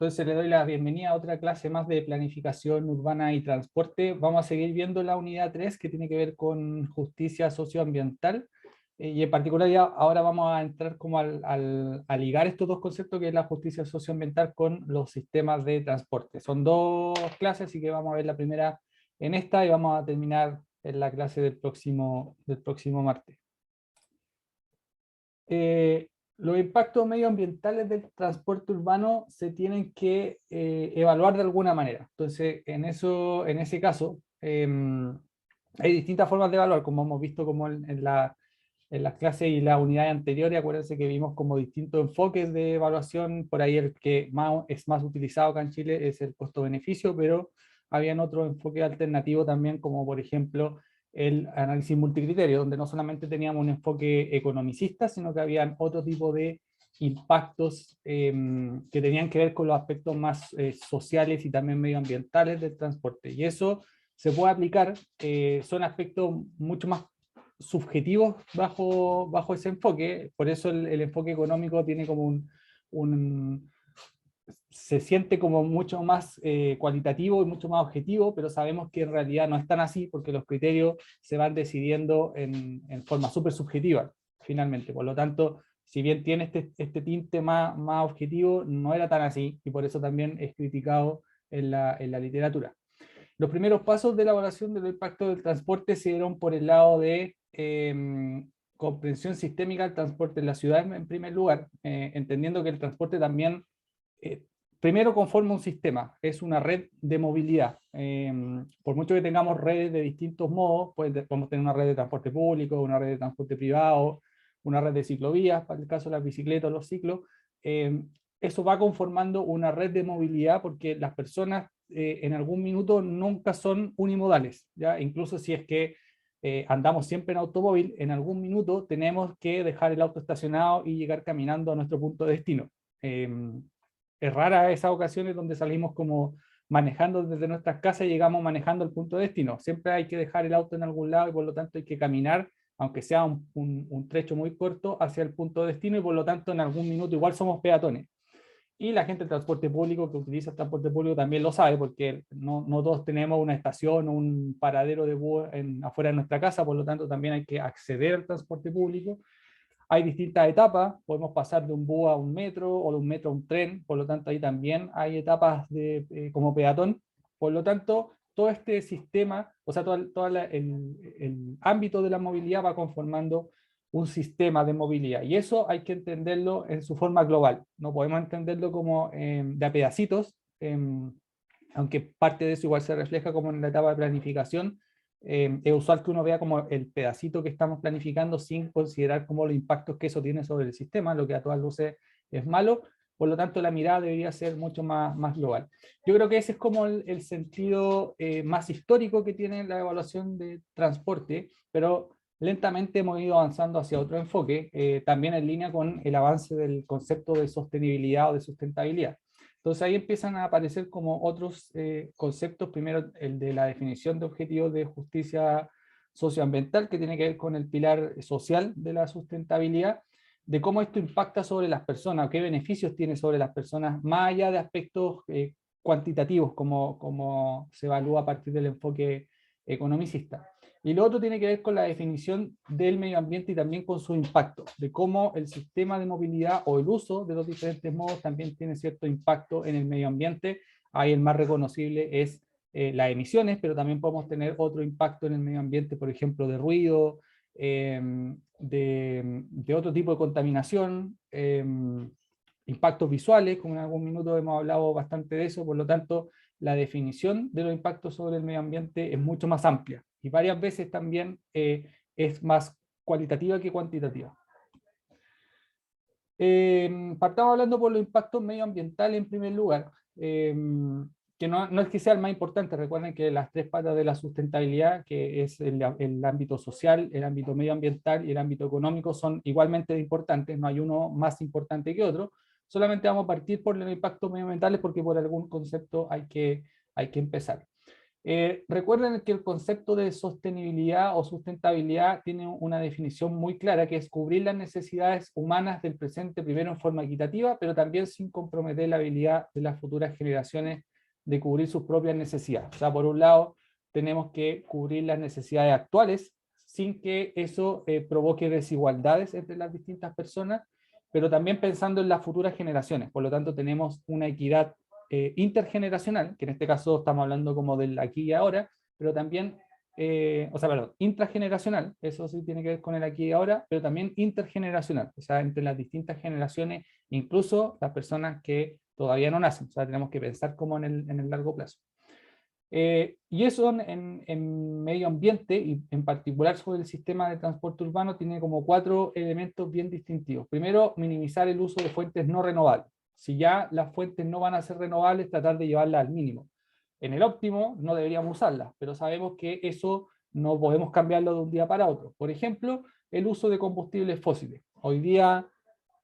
Entonces le doy la bienvenida a otra clase más de planificación urbana y transporte. Vamos a seguir viendo la unidad 3 que tiene que ver con justicia socioambiental. Y en particular ya ahora vamos a entrar como a ligar estos dos conceptos que es la justicia socioambiental con los sistemas de transporte. Son dos clases, así que vamos a ver la primera en esta y vamos a terminar en la clase del próximo martes. Los impactos medioambientales del transporte urbano se tienen que evaluar de alguna manera. Entonces, en ese caso, hay distintas formas de evaluar, como hemos visto como en las clases y las unidades anteriores. Acuérdense que vimos como distintos enfoques de evaluación. Por ahí el que es más utilizado acá en Chile es el costo-beneficio, pero habían otros enfoques alternativos también, como por ejemplo el análisis multicriterio, donde no solamente teníamos un enfoque economicista, sino que habían otro tipo de impactos que tenían que ver con los aspectos más sociales y también medioambientales del transporte. Y eso se puede aplicar, son aspectos mucho más subjetivos bajo ese enfoque, por eso el enfoque económico tiene como se siente como mucho más cualitativo y mucho más objetivo, pero sabemos que en realidad no es tan así porque los criterios se van decidiendo en forma súper subjetiva, finalmente. Por lo tanto, si bien tiene este tinte más objetivo, no era tan así y por eso también es criticado en la literatura. Los primeros pasos de la evaluación del impacto del transporte se dieron por el lado de comprensión sistémica del transporte en la ciudad en primer lugar, entendiendo que el transporte también eh, primero conforma un sistema, es una red de movilidad. Por mucho que tengamos redes de distintos modos, podemos tener una red de transporte público, una red de transporte privado, una red de ciclovías, para el caso de las bicicletas o los ciclos, eh, eso va conformando una red de movilidad porque las personas en algún minuto nunca son unimodales, ¿ya? Incluso si es que andamos siempre en automóvil, en algún minuto tenemos que dejar el auto estacionado y llegar caminando a nuestro punto de destino. Eh, es rara esas ocasiones donde salimos como manejando desde nuestras casas y llegamos manejando al punto de destino. Siempre hay que dejar el auto en algún lado y por lo tanto hay que caminar, aunque sea un trecho muy corto, hacia el punto de destino y por lo tanto en algún minuto igual somos peatones. Y la gente del transporte público que utiliza el transporte público también lo sabe, porque no todos tenemos una estación o un paradero de bus afuera de nuestra casa, por lo tanto también hay que acceder al transporte público. Hay distintas etapas, podemos pasar de un bus a un metro o de un metro a un tren, por lo tanto ahí también hay etapas como peatón. Por lo tanto, todo este sistema, o sea, el ámbito de la movilidad va conformando un sistema de movilidad. Y eso hay que entenderlo en su forma global. No podemos entenderlo como de a pedacitos, aunque parte de eso igual se refleja como en la etapa de planificación. Es usual que uno vea como el pedacito que estamos planificando sin considerar como los impactos que eso tiene sobre el sistema, lo que a todas luces es malo. Por lo tanto, la mirada debería ser mucho más global. Yo creo que ese es como el sentido más histórico que tiene la evaluación de transporte, pero lentamente hemos ido avanzando hacia otro enfoque, también en línea con el avance del concepto de sostenibilidad o de sustentabilidad. Entonces ahí empiezan a aparecer como otros conceptos, primero el de la definición de objetivos de justicia socioambiental, que tiene que ver con el pilar social de la sustentabilidad, de cómo esto impacta sobre las personas, qué beneficios tiene sobre las personas, más allá de aspectos cuantitativos, como se evalúa a partir del enfoque economicista. Y lo otro tiene que ver con la definición del medio ambiente y también con su impacto, de cómo el sistema de movilidad o el uso de los diferentes modos también tiene cierto impacto en el medio ambiente. Ahí el más reconocible es las emisiones, pero también podemos tener otro impacto en el medio ambiente, por ejemplo, de ruido, de otro tipo de contaminación, impactos visuales, como en algún minuto hemos hablado bastante de eso, por lo tanto, la definición de los impactos sobre el medio ambiente es mucho más amplia y varias veces también es más cualitativa que cuantitativa. Partamos hablando por los impactos medioambientales en primer lugar, que no es que sea el más importante. Recuerden que las tres patas de la sustentabilidad, que es el ámbito social, el ámbito medioambiental y el ámbito económico, son igualmente importantes, no hay uno más importante que otro. Solamente vamos a partir por los impactos medioambientales porque por algún concepto hay que empezar. Recuerden que el concepto de sostenibilidad o sustentabilidad tiene una definición muy clara, que es cubrir las necesidades humanas del presente primero en forma equitativa, pero también sin comprometer la habilidad de las futuras generaciones de cubrir sus propias necesidades. O sea, por un lado, tenemos que cubrir las necesidades actuales sin que eso provoque desigualdades entre las distintas personas, pero también pensando en las futuras generaciones. Por lo tanto, tenemos una equidad intergeneracional, que en este caso estamos hablando como del aquí y ahora, pero también, perdón, intrageneracional, eso sí tiene que ver con el aquí y ahora, pero también intergeneracional, o sea, entre las distintas generaciones, incluso las personas que todavía no nacen, o sea, tenemos que pensar como en el largo plazo. Y eso en medio ambiente, y en particular sobre el sistema de transporte urbano, tiene como 4 elementos bien distintivos. Primero, minimizar el uso de fuentes no renovables. Si ya las fuentes no van a ser renovables, tratar de llevarlas al mínimo. En el óptimo no deberíamos usarlas, pero sabemos que eso no podemos cambiarlo de un día para otro. Por ejemplo, el uso de combustibles fósiles. Hoy día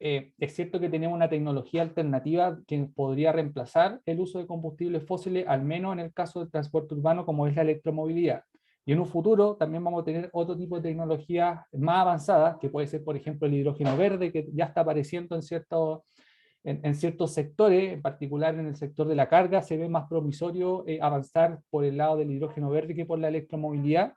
es cierto que tenemos una tecnología alternativa que podría reemplazar el uso de combustibles fósiles, al menos en el caso del transporte urbano, como es la electromovilidad. Y en un futuro también vamos a tener otro tipo de tecnologías más avanzadas, que puede ser, por ejemplo, el hidrógeno verde, que ya está apareciendo en ciertos sectores, en particular en el sector de la carga, se ve más promisorio avanzar por el lado del hidrógeno verde que por la electromovilidad.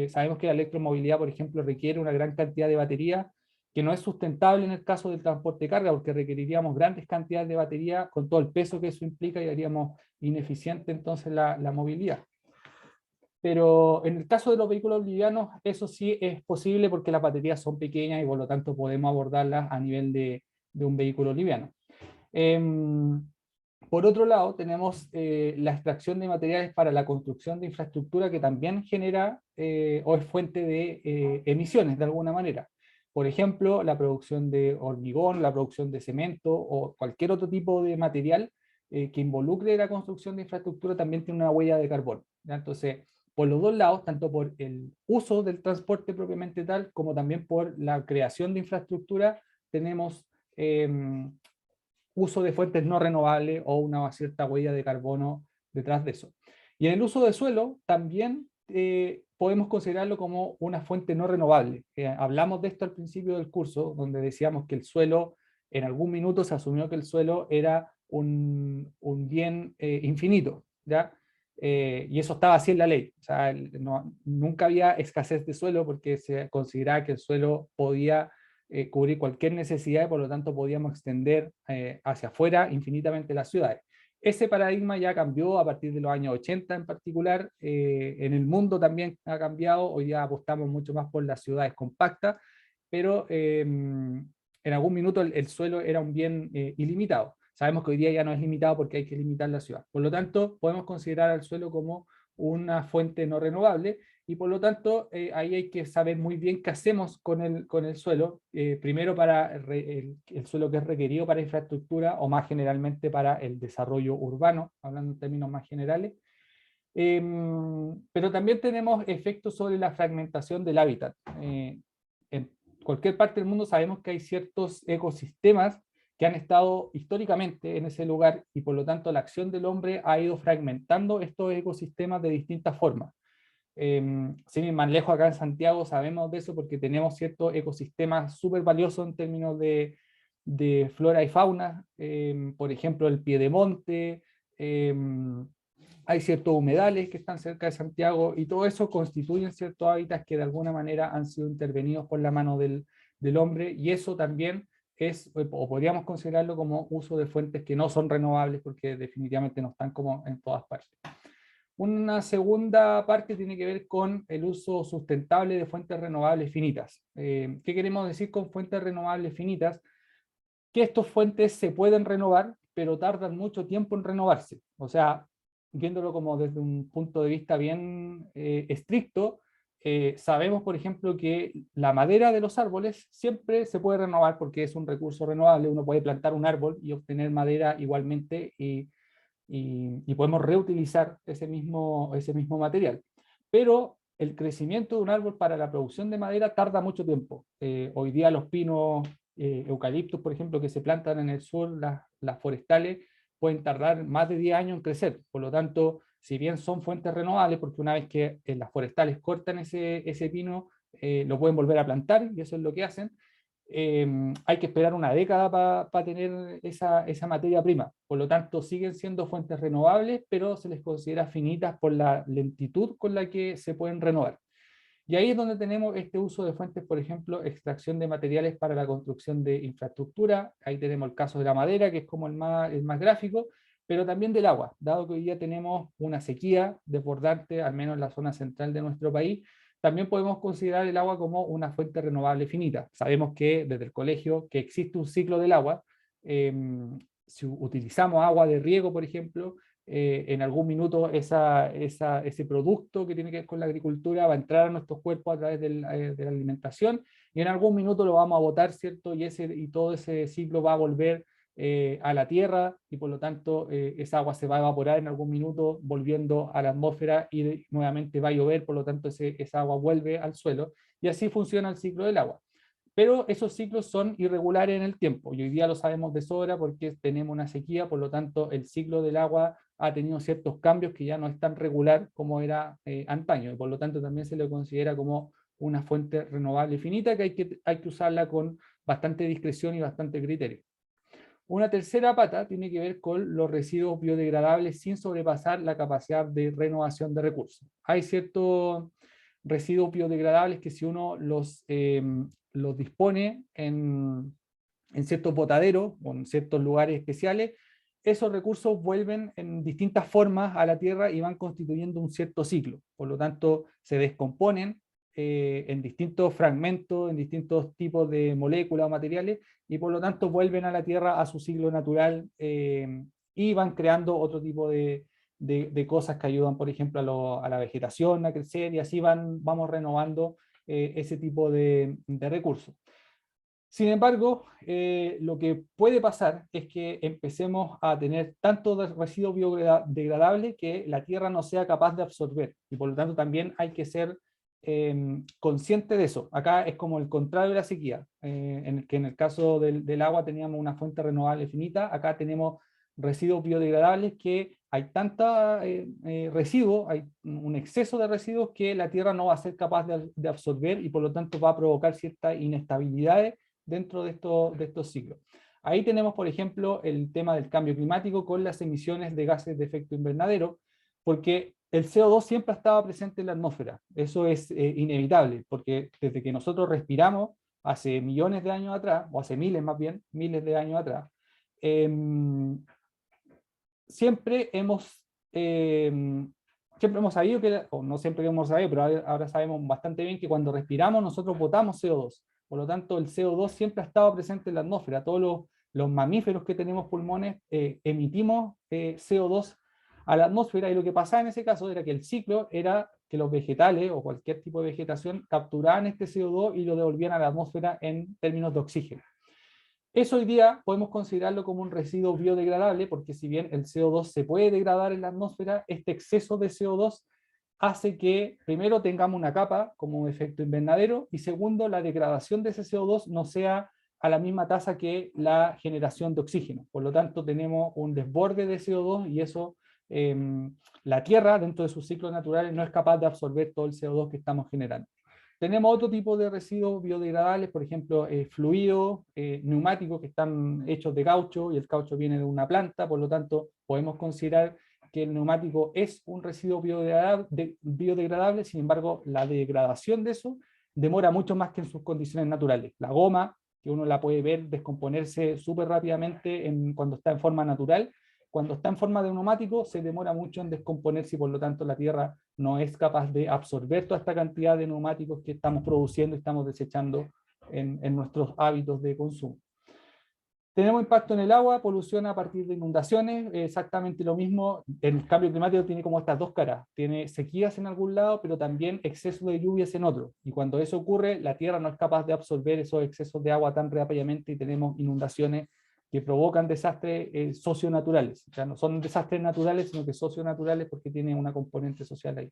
Sabemos que la electromovilidad, por ejemplo, requiere una gran cantidad de batería, que no es sustentable en el caso del transporte de carga, porque requeriríamos grandes cantidades de batería con todo el peso que eso implica y haríamos ineficiente entonces la movilidad. Pero en el caso de los vehículos livianos, eso sí es posible porque las baterías son pequeñas y por lo tanto podemos abordarlas a nivel de un vehículo liviano. Por otro lado, tenemos la extracción de materiales para la construcción de infraestructura, que también genera o es fuente de emisiones de alguna manera. Por ejemplo, la producción de hormigón, la producción de cemento o cualquier otro tipo de material que involucre la construcción de infraestructura también tiene una huella de carbono, ¿ya? Entonces, por los dos lados, tanto por el uso del transporte propiamente tal, como también por la creación de infraestructura, tenemos uso de fuentes no renovables o una cierta huella de carbono detrás de eso. Y en el uso de suelo también podemos considerarlo como una fuente no renovable. Hablamos de esto al principio del curso, donde decíamos que el suelo, en algún minuto se asumió que el suelo era un bien infinito, ¿ya? Y eso estaba así en la ley. O sea, nunca había escasez de suelo porque se consideraba que el suelo podía cubrir cualquier necesidad y por lo tanto podíamos extender hacia afuera infinitamente las ciudades. Ese paradigma ya cambió a partir de los años 80 en particular, en el mundo también ha cambiado, hoy día apostamos mucho más por las ciudades compactas, pero en algún minuto el suelo era un bien ilimitado. Sabemos que hoy día ya no es limitado porque hay que limitar la ciudad. Por lo tanto, podemos considerar al suelo como una fuente no renovable y por lo tanto ahí hay que saber muy bien qué hacemos con el suelo, primero para el suelo que es requerido para infraestructura o más generalmente para el desarrollo urbano, hablando en términos más generales, pero también tenemos efectos sobre la fragmentación del hábitat. En cualquier parte del mundo sabemos que hay ciertos ecosistemas que han estado históricamente en ese lugar y por lo tanto la acción del hombre ha ido fragmentando estos ecosistemas de distintas formas. Sin ir más lejos, acá en Santiago sabemos de eso porque tenemos ciertos ecosistemas súper valiosos en términos de flora y fauna, por ejemplo el piedemonte, hay ciertos humedales que están cerca de Santiago y todo eso constituyen ciertos hábitats que de alguna manera han sido intervenidos por la mano del hombre y eso también es, o podríamos considerarlo como uso de fuentes que no son renovables porque definitivamente no están como en todas partes. Una segunda parte tiene que ver con el uso sustentable de fuentes renovables finitas. ¿Qué queremos decir con fuentes renovables finitas? Que estas fuentes se pueden renovar, pero tardan mucho tiempo en renovarse. O sea, viéndolo como desde un punto de vista bien estricto, sabemos, por ejemplo, que la madera de los árboles siempre se puede renovar porque es un recurso renovable. Uno puede plantar un árbol y obtener madera igualmente y podemos reutilizar ese mismo material. Pero el crecimiento de un árbol para la producción de madera tarda mucho tiempo. Hoy día los pinos, eucaliptos, por ejemplo, que se plantan en el sur, las forestales, pueden tardar más de 10 años en crecer. Por lo tanto, si bien son fuentes renovables, porque una vez que las forestales cortan ese pino, lo pueden volver a plantar, y eso es lo que hacen. Hay que esperar una década para tener esa materia prima. Por lo tanto, siguen siendo fuentes renovables, pero se les considera finitas por la lentitud con la que se pueden renovar. Y ahí es donde tenemos este uso de fuentes, por ejemplo, extracción de materiales para la construcción de infraestructura. Ahí tenemos el caso de la madera, que es como el más gráfico, pero también del agua, dado que hoy día tenemos una sequía desbordante, al menos en la zona central de nuestro país. También podemos considerar el agua como una fuente renovable finita. Sabemos que desde el colegio que existe un ciclo del agua. eh, si utilizamos agua de riego, por ejemplo, en algún minuto ese producto que tiene que ver con la agricultura va a entrar a nuestros cuerpos a través de la alimentación, y en algún minuto lo vamos a botar, ¿cierto? Y todo ese ciclo va a volver a la tierra, y por lo tanto esa agua se va a evaporar en algún minuto, volviendo a la atmósfera, y nuevamente va a llover, por lo tanto esa agua vuelve al suelo, y así funciona el ciclo del agua. Pero esos ciclos son irregulares en el tiempo, y hoy día lo sabemos de sobra porque tenemos una sequía. Por lo tanto el ciclo del agua ha tenido ciertos cambios que ya no es tan regular como era antaño, y por lo tanto también se le considera como una fuente renovable finita, que hay que usarla con bastante discreción y bastante criterio. Una tercera pata tiene que ver con los residuos biodegradables sin sobrepasar la capacidad de renovación de recursos. Hay ciertos residuos biodegradables que si uno los dispone en ciertos botaderos o en ciertos lugares especiales, esos recursos vuelven en distintas formas a la tierra y van constituyendo un cierto ciclo. Por lo tanto, se descomponen en distintos fragmentos, en distintos tipos de moléculas o materiales, y por lo tanto vuelven a la tierra a su ciclo natural, y van creando otro tipo de cosas que ayudan, por ejemplo, a la vegetación a crecer, y así vamos renovando ese tipo de recursos. Sin embargo, lo que puede pasar es que empecemos a tener tanto residuo biodegradable que la tierra no sea capaz de absorber, y por lo tanto también hay que ser consciente de eso. Acá es como el contrario de la sequía, en el caso del agua teníamos una fuente renovable finita. Acá tenemos residuos biodegradables, que hay tanta residuo, hay un exceso de residuos que la tierra no va a ser capaz de absorber, y por lo tanto va a provocar ciertas inestabilidades dentro de estos ciclos. Ahí tenemos, por ejemplo, el tema del cambio climático con las emisiones de gases de efecto invernadero, porque el CO2 siempre ha estado presente en la atmósfera. Eso es inevitable, porque desde que nosotros respiramos, hace millones de años atrás, o hace miles más bien, miles de años atrás, eh, siempre hemos sabido que, o no siempre hemos sabido, pero ahora sabemos bastante bien que cuando respiramos nosotros botamos CO2. Por lo tanto, el CO2 siempre ha estado presente en la atmósfera. Todos los mamíferos que tenemos pulmones emitimos CO2 a la atmósfera, y lo que pasaba en ese caso era que el ciclo era que los vegetales o cualquier tipo de vegetación capturaban este CO2 y lo devolvían a la atmósfera en términos de oxígeno. Eso hoy día podemos considerarlo como un residuo biodegradable, porque si bien el CO2 se puede degradar en la atmósfera, este exceso de CO2 hace que primero tengamos una capa como efecto invernadero, y segundo, la degradación de ese CO2 no sea a la misma tasa que la generación de oxígeno. Por lo tanto, tenemos un desborde de CO2, y eso la Tierra, dentro de sus ciclos naturales, no es capaz de absorber todo el CO2 que estamos generando. Tenemos otro tipo de residuos biodegradables, por ejemplo, fluidos, neumáticos que están hechos de caucho, y el caucho viene de una planta. Por lo tanto, podemos considerar que el neumático es un residuo biodegradable. Sin embargo, la degradación de eso demora mucho más que en sus condiciones naturales. La goma, que uno la puede ver descomponerse súper rápidamente cuando está en forma natural, cuando está en forma de neumático se demora mucho en descomponerse, y por lo tanto la Tierra no es capaz de absorber toda esta cantidad de neumáticos que estamos produciendo y estamos desechando en nuestros hábitos de consumo. Tenemos impacto en el agua, polución a partir de inundaciones, exactamente lo mismo. El cambio climático tiene como estas dos caras: tiene sequías en algún lado, pero también exceso de lluvias en otro, y cuando eso ocurre, la Tierra no es capaz de absorber esos excesos de agua tan rápidamente, y tenemos inundaciones que provocan desastres socionaturales. O sea, no son desastres naturales, sino que socionaturales, porque tienen una componente social ahí.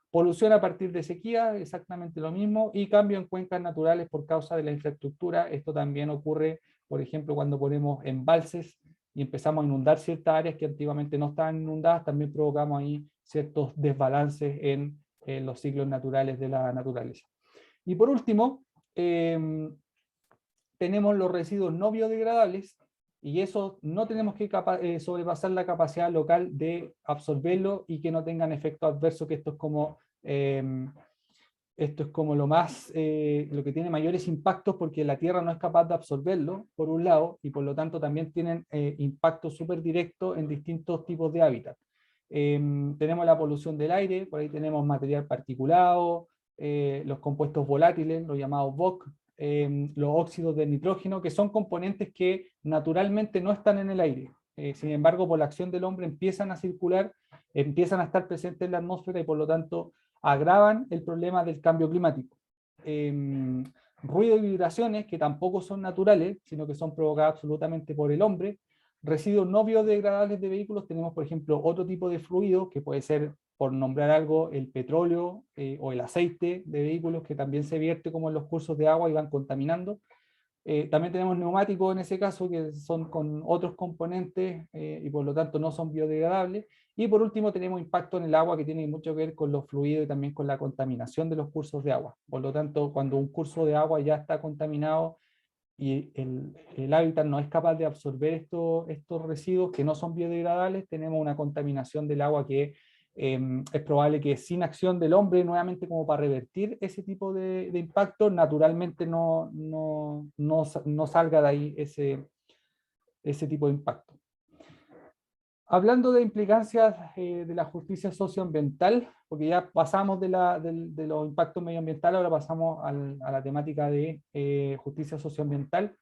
Polución a partir de sequía, exactamente lo mismo, y cambio en cuencas naturales por causa de la infraestructura. Esto también ocurre, por ejemplo, cuando ponemos embalses y empezamos a inundar ciertas áreas que antiguamente no estaban inundadas, también provocamos ahí ciertos desbalances en los ciclos naturales de la naturaleza. Y por último, tenemos los residuos no biodegradables, y eso no tenemos que sobrepasar la capacidad local de absorberlo y que no tengan efectos adversos, que esto es como lo que tiene mayores impactos, porque la Tierra no es capaz de absorberlo, por un lado, y por lo tanto también tienen impactos súper directos en distintos tipos de hábitat. Tenemos la polución del aire, por ahí tenemos material particulado, los compuestos volátiles, los llamados VOC, los óxidos de nitrógeno, que son componentes que naturalmente no están en el aire. Sin embargo, por la acción del hombre empiezan a circular, empiezan a estar presentes en la atmósfera y por lo tanto agravan el problema del cambio climático. Ruido y vibraciones que tampoco son naturales, sino que son provocadas absolutamente por el hombre. Residuos no biodegradables de vehículos, tenemos por ejemplo otro tipo de fluido, que puede ser, por nombrar algo, el petróleo o el aceite de vehículos, que también se vierte como en los cursos de agua y van contaminando. También tenemos neumáticos en ese caso, que son con otros componentes y por lo tanto no son biodegradables. Y por último tenemos impacto en el agua, que tiene mucho que ver con los fluidos y también con la contaminación de los cursos de agua. Por lo tanto, cuando un curso de agua ya está contaminado y el hábitat no es capaz de absorber estos residuos que no son biodegradables, tenemos una contaminación del agua que es probable que sin acción del hombre, nuevamente como para revertir ese tipo de impacto, naturalmente no salga de ahí ese tipo de impacto. Hablando de implicancias de la justicia socioambiental, porque ya pasamos de los impactos medioambientales, ahora pasamos a la temática de justicia socioambiental.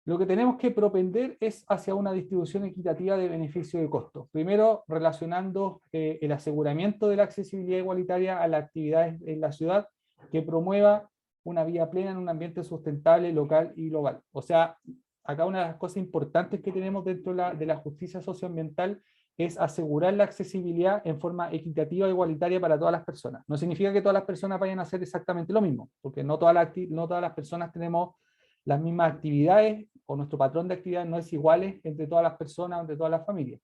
Lo que tenemos que propender es hacia una distribución equitativa de beneficio y de costo. Primero, relacionando el aseguramiento de la accesibilidad igualitaria a las actividades en la ciudad, que promueva una vida plena en un ambiente sustentable, local y global. O sea, acá una de las cosas importantes que tenemos dentro de la justicia socioambiental es asegurar la accesibilidad en forma equitativa e igualitaria para todas las personas. No significa que todas las personas vayan a hacer exactamente lo mismo, porque no todas las personas tenemos las mismas actividades, o nuestro patrón de actividades no es igual entre todas las personas, entre todas las familias.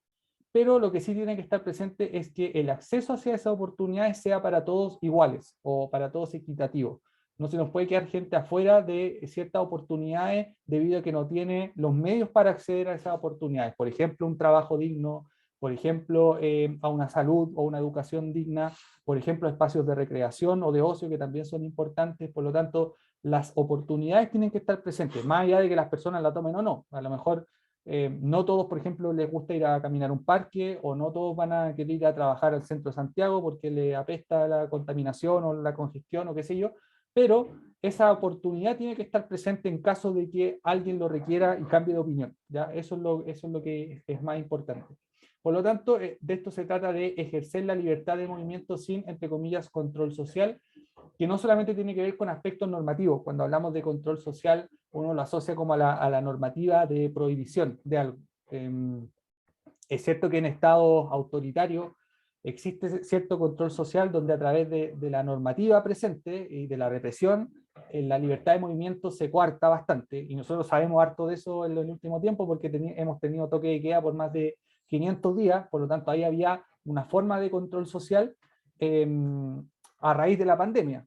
Pero lo que sí tiene que estar presente es que el acceso hacia esas oportunidades sea para todos iguales, o para todos equitativos. No se nos puede quedar gente afuera de ciertas oportunidades debido a que no tiene los medios para acceder a esas oportunidades. Por ejemplo, un trabajo digno, por ejemplo, a una salud o una educación digna, por ejemplo, espacios de recreación o de ocio que también son importantes. Por lo tanto, las oportunidades tienen que estar presentes, más allá de que las personas la tomen o no. A lo mejor no todos, por ejemplo, les gusta ir a caminar a un parque, o no todos van a querer ir a trabajar al centro de Santiago porque le apesta la contaminación o la congestión o qué sé yo, pero esa oportunidad tiene que estar presente en caso de que alguien lo requiera y cambie de opinión. ¿Ya? Eso es lo que es más importante. Por lo tanto, de esto se trata, de ejercer la libertad de movimiento sin, entre comillas, control social, que no solamente tiene que ver con aspectos normativos. Cuando hablamos de control social, uno lo asocia como a la normativa de prohibición de algo. Es cierto que en estados autoritarios existe cierto control social donde a través de la normativa presente y de la represión, la libertad de movimiento se coarta bastante, y nosotros sabemos harto de eso en el último tiempo porque hemos tenido toque de queda por más de 500 días, por lo tanto ahí había una forma de control social a raíz de la pandemia.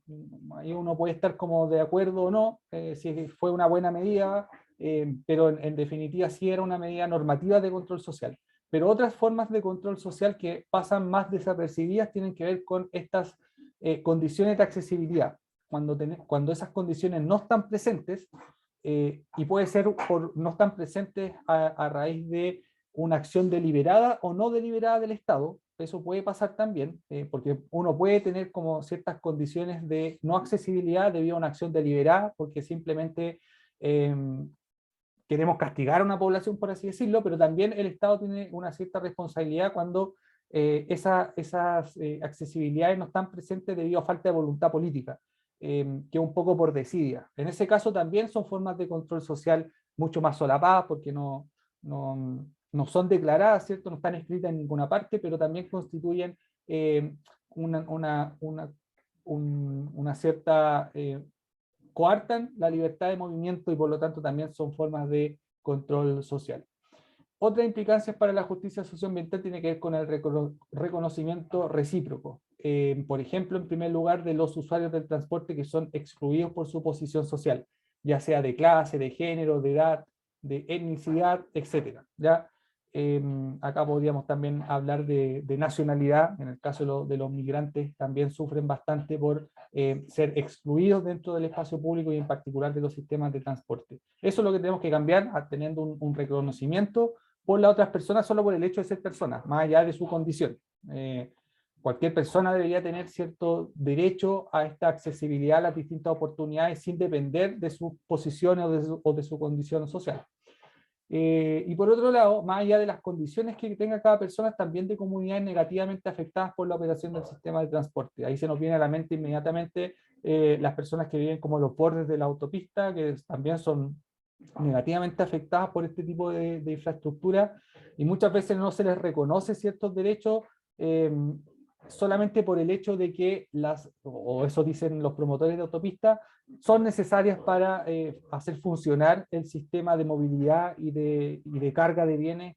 Ahí uno puede estar como de acuerdo o no, si fue una buena medida, pero en definitiva sí era una medida normativa de control social. Pero otras formas de control social que pasan más desapercibidas tienen que ver con estas condiciones de accesibilidad. Cuando esas condiciones no están presentes, y puede ser no están presentes a raíz de una acción deliberada o no deliberada del Estado. Eso puede pasar también, porque uno puede tener como ciertas condiciones de no accesibilidad debido a una acción deliberada, porque simplemente queremos castigar a una población, por así decirlo, pero también el Estado tiene una cierta responsabilidad cuando esas accesibilidades no están presentes debido a falta de voluntad política, que un poco por desidia. En ese caso también son formas de control social mucho más solapadas, porque no son declaradas, ¿cierto? No están escritas en ninguna parte, pero también constituyen una cierta coartan la libertad de movimiento y por lo tanto también son formas de control social. Otra implicancia para la justicia socioambiental tiene que ver con el reconocimiento recíproco. Por ejemplo, en primer lugar, de los usuarios del transporte que son excluidos por su posición social, ya sea de clase, de género, de edad, de etnicidad, etc. ¿Ya? Acá podríamos también hablar de nacionalidad. En el caso de los migrantes también sufren bastante por ser excluidos dentro del espacio público y en particular de los sistemas de transporte. Eso es lo que tenemos que cambiar, teniendo un reconocimiento por las otras personas solo por el hecho de ser personas, más allá de su condición. Cualquier persona debería tener cierto derecho a esta accesibilidad a las distintas oportunidades sin depender de sus posiciones o de su condición social. Y por otro lado, más allá de las condiciones que tenga cada persona, también de comunidades negativamente afectadas por la operación del sistema de transporte. Ahí se nos viene a la mente inmediatamente las personas que viven como los bordes de la autopista, que también son negativamente afectadas por este tipo de infraestructura, y muchas veces no se les reconoce ciertos derechos solamente por el hecho de que o eso dicen los promotores de autopistas, son necesarias para hacer funcionar el sistema de movilidad y de carga de bienes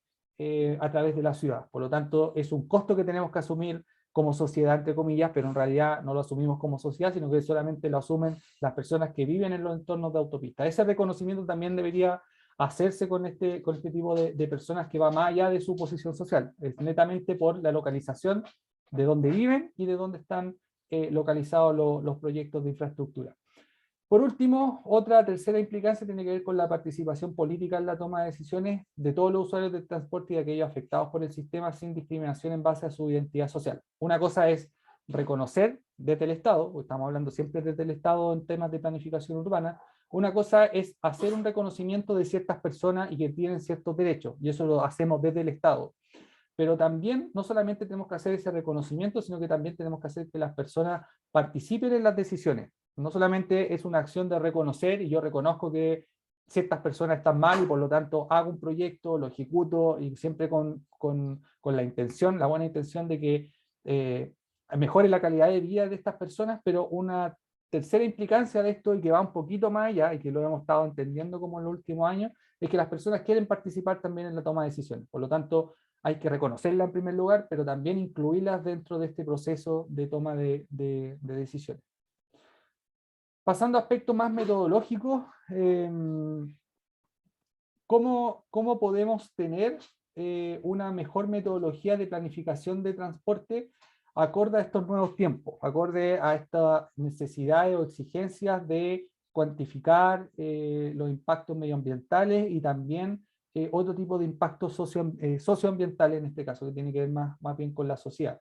a través de la ciudad. Por lo tanto, es un costo que tenemos que asumir como sociedad, entre comillas, pero en realidad no lo asumimos como sociedad, sino que solamente lo asumen las personas que viven en los entornos de autopistas. Ese reconocimiento también debería hacerse con este tipo de personas que va más allá de su posición social, es netamente por la localización de dónde viven y de dónde están localizados los proyectos de infraestructura. Por último, otra tercera implicancia tiene que ver con la participación política en la toma de decisiones de todos los usuarios del transporte y de aquellos afectados por el sistema sin discriminación en base a su identidad social. Una cosa es reconocer desde el Estado, porque estamos hablando siempre desde el Estado en temas de planificación urbana, una cosa es hacer un reconocimiento de ciertas personas y que tienen ciertos derechos, y eso lo hacemos desde el Estado. Pero también no solamente tenemos que hacer ese reconocimiento, sino que también tenemos que hacer que las personas participen en las decisiones. No solamente es una acción de reconocer y yo reconozco que ciertas personas están mal y por lo tanto hago un proyecto, lo ejecuto y siempre con la intención, la buena intención de que mejore la calidad de vida de estas personas, pero una tercera implicancia de esto y que va un poquito más allá y que lo hemos estado entendiendo como en los últimos años, es que las personas quieren participar también en la toma de decisiones. Por lo tanto, hay que reconocerlas en primer lugar, pero también incluirlas dentro de este proceso de toma de decisiones. Pasando a aspectos más metodológicos, ¿cómo podemos tener una mejor metodología de planificación de transporte acorde a estos nuevos tiempos, acorde a estas necesidades o exigencias de cuantificar los impactos medioambientales y también otro tipo de impactos socioambientales en este caso, que tiene que ver más bien con la sociedad?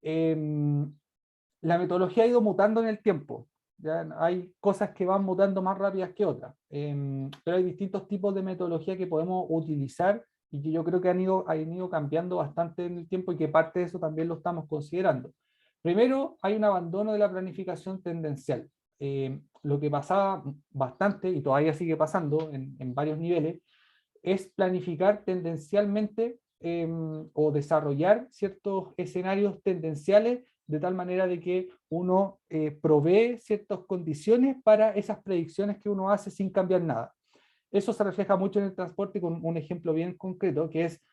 La metodología ha ido mutando en el tiempo. ¿Ya? Hay cosas que van mutando más rápidas que otras, pero hay distintos tipos de metodología que podemos utilizar y que yo creo que han ido cambiando bastante en el tiempo y que parte de eso también lo estamos considerando. Primero, hay un abandono de la planificación tendencial. Lo que pasaba bastante, y todavía sigue pasando en varios niveles, es planificar tendencialmente o desarrollar ciertos escenarios tendenciales de tal manera de que uno provee ciertas condiciones para esas predicciones que uno hace sin cambiar nada. Eso se refleja mucho en el transporte con un ejemplo bien concreto, que es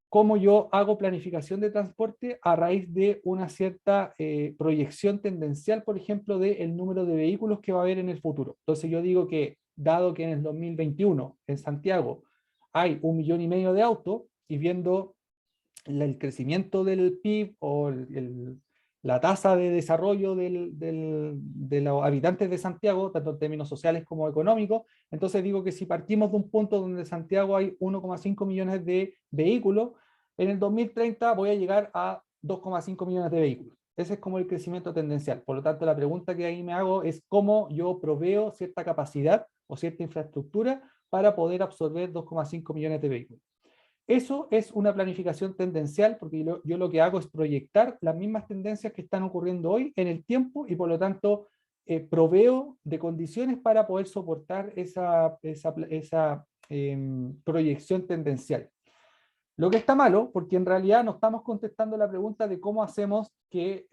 cómo yo hago planificación de transporte a raíz de una cierta proyección tendencial, por ejemplo, del número de vehículos que va a haber en el futuro. Entonces yo digo que, dado que en el 2021 en Santiago hay 1,5 millones de autos, y viendo el crecimiento del PIB o la tasa de desarrollo de los habitantes de Santiago, tanto en términos sociales como económicos, entonces digo que si partimos de un punto donde en Santiago hay 1,5 millones de vehículos, en el 2030 voy a llegar a 2,5 millones de vehículos. Ese es como el crecimiento tendencial. Por lo tanto, la pregunta que ahí me hago es cómo yo proveo cierta capacidad o cierta infraestructura para poder absorber 2,5 millones de vehículos. Eso es una planificación tendencial, porque yo lo que hago es proyectar las mismas tendencias que están ocurriendo hoy en el tiempo y por lo tanto proveo de condiciones para poder soportar esa proyección tendencial. Lo que está malo, porque en realidad no estamos contestando la pregunta de cómo hacemos que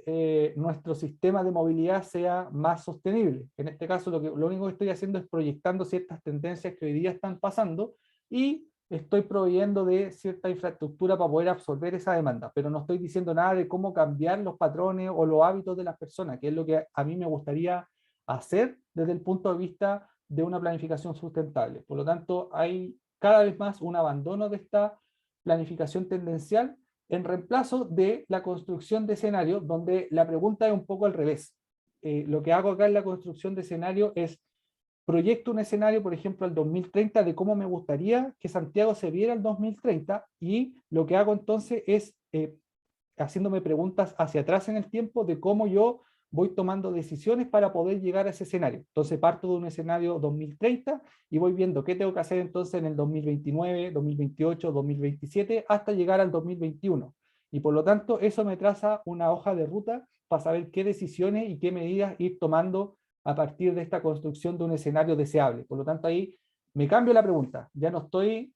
nuestro sistema de movilidad sea más sostenible. En este caso lo único que estoy haciendo es proyectando ciertas tendencias que hoy día están pasando y estoy proveyendo de cierta infraestructura para poder absorber esa demanda, pero no estoy diciendo nada de cómo cambiar los patrones o los hábitos de las personas, que es lo que a mí me gustaría hacer desde el punto de vista de una planificación sustentable. Por lo tanto, hay cada vez más un abandono de esta planificación tendencial en reemplazo de la construcción de escenarios, donde la pregunta es un poco al revés. Lo que hago acá en la construcción de escenario es proyecto un escenario, por ejemplo, al 2030, de cómo me gustaría que Santiago se viera al 2030, y lo que hago entonces es haciéndome preguntas hacia atrás en el tiempo de cómo yo voy tomando decisiones para poder llegar a ese escenario. Entonces parto de un escenario 2030 y voy viendo qué tengo que hacer entonces en el 2029, 2028, 2027, hasta llegar al 2021. Y por lo tanto eso me traza una hoja de ruta para saber qué decisiones y qué medidas ir tomando a partir de esta construcción de un escenario deseable. Por lo tanto ahí me cambio la pregunta, ya no estoy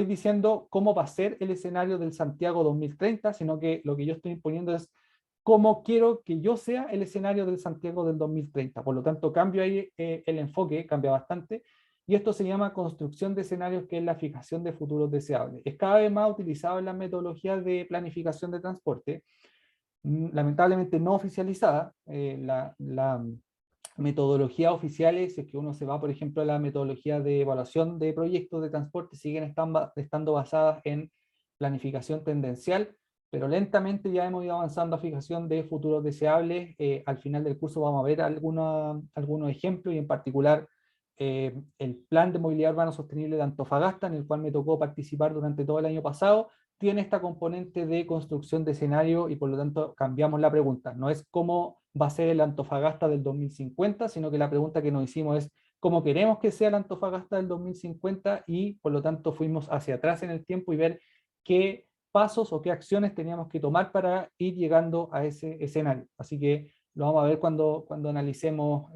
diciendo cómo va a ser el escenario del Santiago 2030, sino que lo que yo estoy imponiendo es cómo quiero que yo sea el escenario del Santiago del 2030. Por lo tanto, cambio ahí el enfoque, cambia bastante, y esto se llama construcción de escenarios, que es la fijación de futuros deseables. Es cada vez más utilizado en las metodologías de planificación de transporte, lamentablemente no oficializada. La metodología oficiales, si es que uno se va, por ejemplo, a la metodología de evaluación de proyectos de transporte, siguen estando basadas en planificación tendencial, pero lentamente ya hemos ido avanzando a fijación de futuros deseables. Al final del curso vamos a ver algunos ejemplos, y en particular el Plan de Movilidad Urbana Sostenible de Antofagasta, en el cual me tocó participar durante todo el año pasado, tiene esta componente de construcción de escenario, y por lo tanto cambiamos la pregunta. No es cómo va a ser el Antofagasta del 2050, sino que la pregunta que nos hicimos es cómo queremos que sea el Antofagasta del 2050, y por lo tanto fuimos hacia atrás en el tiempo y ver qué pasos o qué acciones teníamos que tomar para ir llegando a ese escenario. Así que lo vamos a ver cuando analicemos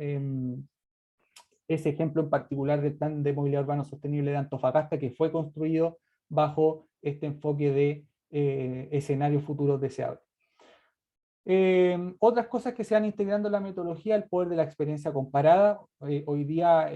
ese ejemplo en particular del Plan de Movilidad Urbana Sostenible de Antofagasta, que fue construido bajo este enfoque de escenarios futuros deseables. Otras cosas que se van integrando en la metodología: el poder de la experiencia comparada. Hoy día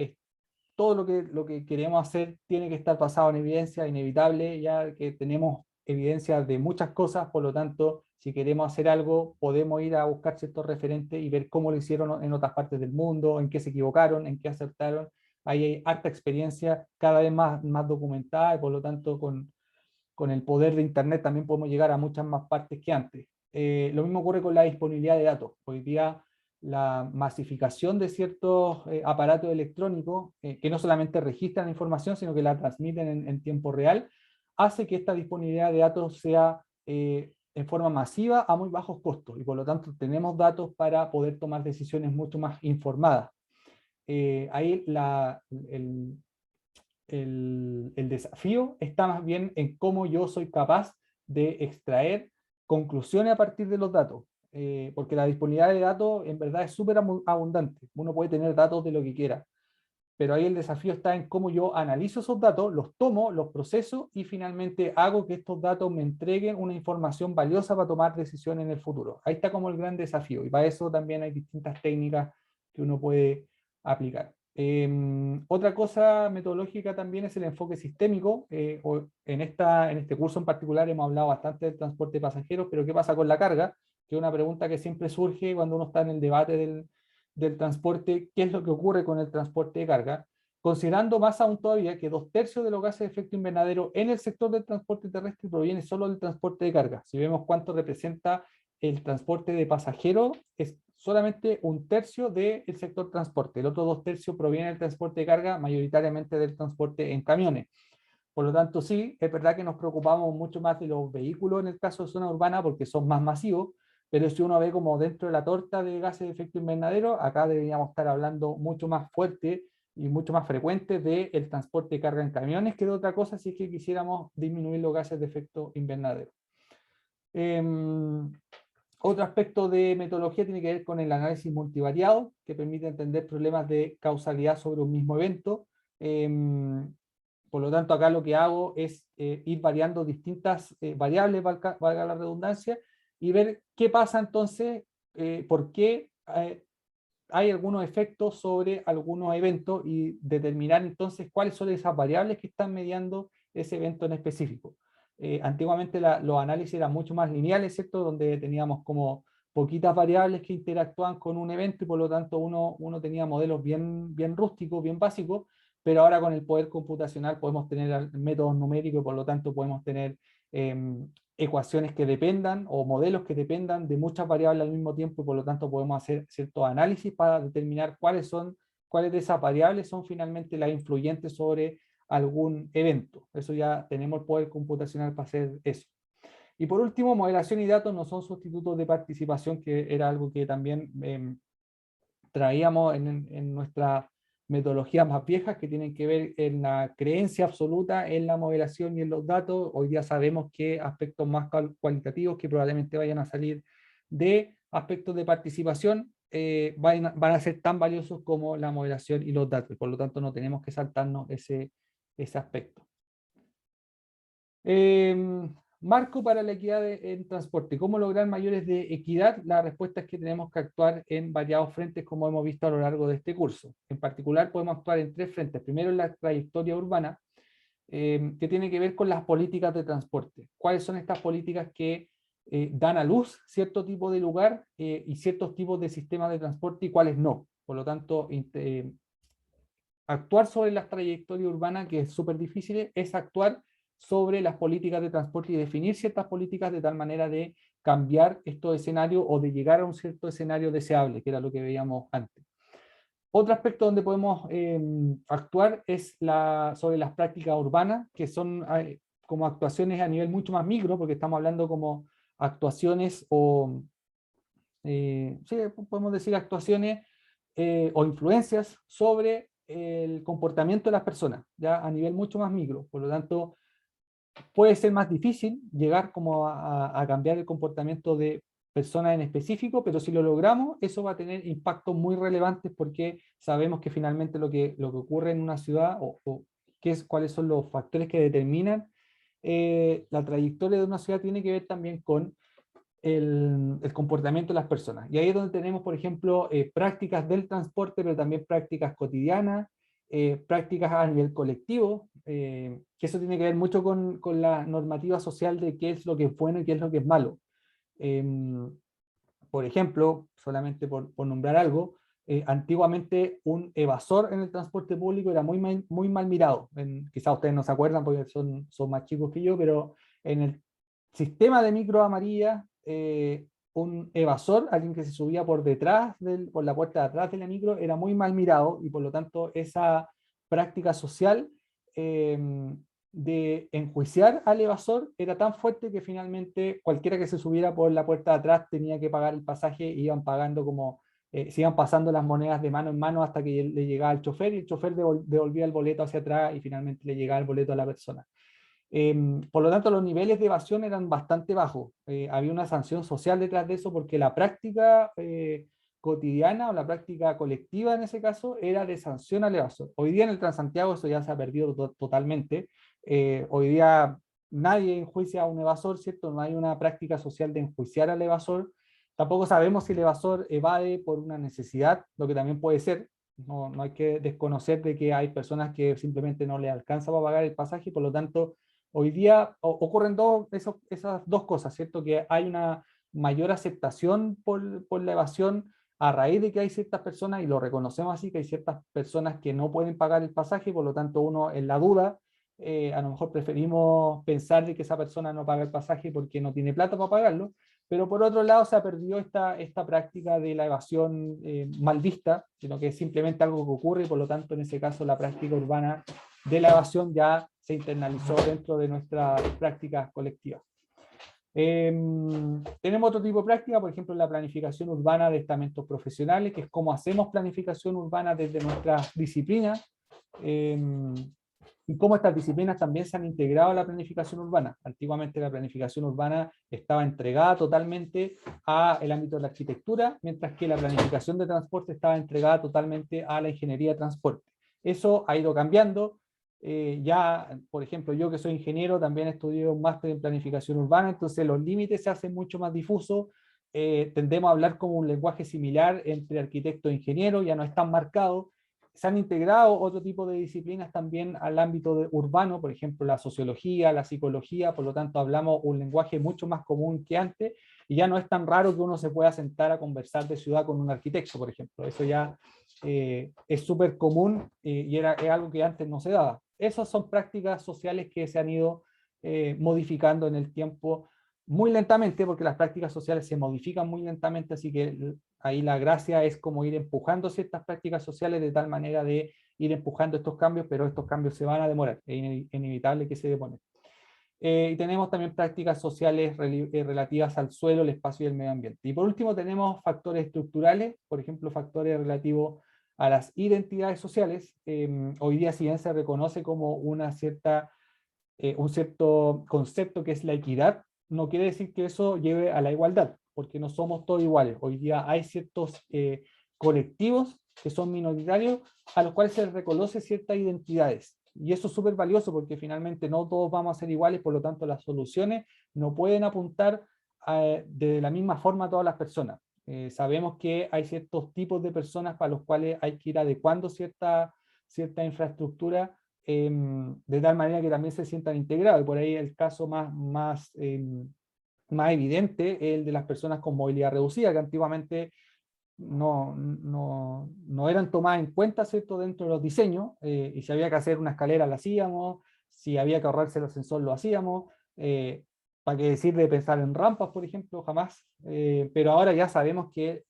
todo lo que queremos hacer tiene que estar basado en evidencia, inevitable, ya que tenemos evidencia de muchas cosas. Por lo tanto, si queremos hacer algo, podemos ir a buscar ciertos referentes y ver cómo lo hicieron en otras partes del mundo, en qué se equivocaron, en qué acertaron. Ahí hay harta experiencia cada vez más documentada, y por lo tanto con el poder de Internet también podemos llegar a muchas más partes que antes. Lo mismo ocurre con la disponibilidad de datos. Hoy día la masificación de ciertos aparatos electrónicos, que no solamente registran información, sino que la transmiten en tiempo real, hace que esta disponibilidad de datos sea en forma masiva a muy bajos costos, y por lo tanto tenemos datos para poder tomar decisiones mucho más informadas. Ahí el desafío está más bien en cómo yo soy capaz de extraer conclusiones a partir de los datos, porque la disponibilidad de datos en verdad es súper abundante. Uno puede tener datos de lo que quiera, pero ahí el desafío está en cómo yo analizo esos datos, los tomo, los proceso, y finalmente hago que estos datos me entreguen una información valiosa para tomar decisiones en el futuro. Ahí está como el gran desafío, y para eso también hay distintas técnicas que uno puede aplicar. Otra cosa metodológica también es el enfoque sistémico. En este curso en particular hemos hablado bastante del transporte de pasajeros, pero ¿qué pasa con la carga? Que es una pregunta que siempre surge cuando uno está en el debate del transporte. ¿Qué es lo que ocurre con el transporte de carga? Considerando más aún todavía que 2/3 de los gases de efecto invernadero en el sector del transporte terrestre proviene solo del transporte de carga. Si vemos cuánto representa el transporte de pasajeros, es solamente 1/3 del sector transporte. El otro 2/3 proviene del transporte de carga, mayoritariamente del transporte en camiones. Por lo tanto, sí, es verdad que nos preocupamos mucho más de los vehículos en el caso de zona urbana, porque son más masivos, pero si uno ve como dentro de la torta de gases de efecto invernadero, acá deberíamos estar hablando mucho más fuerte y mucho más frecuente del transporte de carga en camiones que de otra cosa, si es que quisiéramos disminuir los gases de efecto invernadero. Otro aspecto de metodología tiene que ver con el análisis multivariado, que permite entender problemas de causalidad sobre un mismo evento. Por lo tanto, acá lo que hago es ir variando distintas variables, valga la redundancia, y ver qué pasa entonces, por qué hay algunos efectos sobre algunos eventos y determinar entonces cuáles son esas variables que están mediando ese evento en específico. Antiguamente los análisis eran mucho más lineales, ¿cierto? Donde teníamos como poquitas variables que interactúan con un evento y por lo tanto uno tenía modelos bien rústicos, bien básicos, pero ahora con el poder computacional podemos tener métodos numéricos y por lo tanto podemos tener ecuaciones que dependan o modelos que dependan de muchas variables al mismo tiempo y por lo tanto podemos hacer ciertos análisis para determinar cuáles de esas variables son finalmente las influyentes sobre algún evento. Eso ya tenemos el poder computacional para hacer eso. Y por último, modelación y datos no son sustitutos de participación, que era algo que también traíamos en nuestras metodologías más viejas, que tienen que ver en la creencia absoluta en la modelación y en los datos. Hoy día sabemos que aspectos más cualitativos que probablemente vayan a salir de aspectos de participación van a ser tan valiosos como la modelación y los datos. Por lo tanto, no tenemos que saltarnos ese aspecto. Marco para la equidad en transporte. ¿Cómo lograr mayores de equidad? La respuesta es que tenemos que actuar en variados frentes, como hemos visto a lo largo de este curso. En particular, podemos actuar en 3 frentes. Primero, en la trayectoria urbana, que tiene que ver con las políticas de transporte. ¿Cuáles son estas políticas que dan a luz cierto tipo de lugar y ciertos tipos de sistemas de transporte y cuáles no? Por lo tanto, actuar sobre las trayectorias urbanas, que es súper difícil, es actuar sobre las políticas de transporte y definir ciertas políticas de tal manera de cambiar estos escenarios o de llegar a un cierto escenario deseable, que era lo que veíamos antes. Otro aspecto donde podemos actuar es sobre las prácticas urbanas, que son como actuaciones a nivel mucho más micro, porque estamos hablando como actuaciones o, sí, podemos decir actuaciones o influencias sobre el comportamiento de las personas, ya a nivel mucho más micro. Por lo tanto, puede ser más difícil llegar como a cambiar el comportamiento de personas en específico, pero si lo logramos, eso va a tener impactos muy relevantes porque sabemos que finalmente lo que ocurre en una ciudad o cuáles son los factores que determinan la trayectoria de una ciudad tiene que ver también con el comportamiento de las personas. Y ahí es donde tenemos, por ejemplo, prácticas del transporte, pero también prácticas cotidianas, prácticas a nivel colectivo, que eso tiene que ver mucho con la normativa social de qué es lo que es bueno y qué es lo que es malo. Por ejemplo, solamente por nombrar algo, antiguamente un evasor en el transporte público era muy mal mirado. Quizás ustedes no se acuerdan porque son más chicos que yo, pero en el sistema de micro amarilla, un evasor, alguien que se subía por detrás, por la puerta de atrás de la micro, era muy mal mirado y por lo tanto esa práctica social de enjuiciar al evasor era tan fuerte que finalmente cualquiera que se subiera por la puerta de atrás tenía que pagar el pasaje y iban pagando como, se iban pasando las monedas de mano en mano hasta que le llegaba al chofer y el chofer devolvía el boleto hacia atrás y finalmente le llegaba el boleto a la persona. Por lo tanto, los niveles de evasión eran bastante bajos. Había una sanción social detrás de eso porque la práctica cotidiana o la práctica colectiva en ese caso era de sanción al evasor. Hoy día en el Transantiago eso ya se ha perdido totalmente. Hoy día nadie enjuicia a un evasor, ¿cierto? No hay una práctica social de enjuiciar al evasor. Tampoco sabemos si el evasor evade por una necesidad, lo que también puede ser. No hay que desconocer de que hay personas que simplemente no le alcanza para pagar el pasaje y por lo tanto hoy día ocurren esas dos cosas, ¿cierto? Que hay una mayor aceptación por la evasión a raíz de que hay ciertas personas, y lo reconocemos así, que hay ciertas personas que no pueden pagar el pasaje, por lo tanto uno en la duda, a lo mejor preferimos pensar de que esa persona no paga el pasaje porque no tiene plata para pagarlo, pero por otro lado se ha perdido esta práctica de la evasión mal vista, sino que es simplemente algo que ocurre y por lo tanto en ese caso la práctica urbana de la evasión ya se internalizó dentro de nuestras prácticas colectivas. Tenemos otro tipo de práctica, por ejemplo, la planificación urbana de estamentos profesionales, que es cómo hacemos planificación urbana desde nuestras disciplinas, y cómo estas disciplinas también se han integrado a la planificación urbana. Antiguamente la planificación urbana estaba entregada totalmente al ámbito de la arquitectura, mientras que la planificación de transporte estaba entregada totalmente a la ingeniería de transporte. Eso ha ido cambiando. Ya, por ejemplo, yo que soy ingeniero, también estudié un máster en planificación urbana, entonces los límites se hacen mucho más difusos, tendemos a hablar como un lenguaje similar entre arquitectos e ingenieros, ya no es tan marcado. Se han integrado otro tipo de disciplinas también al ámbito urbano, por ejemplo, la sociología, la psicología, por lo tanto hablamos un lenguaje mucho más común que antes, y ya no es tan raro que uno se pueda sentar a conversar de ciudad con un arquitecto, por ejemplo. Eso ya es súper común y es algo que antes no se daba. Esas son prácticas sociales que se han ido modificando en el tiempo muy lentamente, porque las prácticas sociales se modifican muy lentamente, así que ahí la gracia es como ir empujando ciertas prácticas sociales de tal manera de ir empujando estos cambios, pero estos cambios se van a demorar, es inevitable que se demoren. Y tenemos también prácticas sociales relativas al suelo, el espacio y el medio ambiente. Y por último tenemos factores estructurales, por ejemplo, factores relativos a las identidades sociales. Hoy día, si bien se reconoce como un cierto concepto que es la equidad, no quiere decir que eso lleve a la igualdad, porque no somos todos iguales. Hoy día hay ciertos colectivos que son minoritarios a los cuales se les reconoce ciertas identidades. Y eso es súper valioso porque finalmente no todos vamos a ser iguales, por lo tanto las soluciones no pueden apuntar de la misma forma a todas las personas. Sabemos que hay ciertos tipos de personas para los cuales hay que ir adecuando cierta infraestructura de tal manera que también se sientan integrados. Y por ahí el caso más evidente es el de las personas con movilidad reducida, que antiguamente no eran tomadas en cuenta, ¿cierto?, dentro de los diseños, y si había que hacer una escalera la hacíamos, si había que ahorrarse el ascensor lo hacíamos, para qué decir de pensar en rampas, por ejemplo, jamás, pero ahora ya sabemos que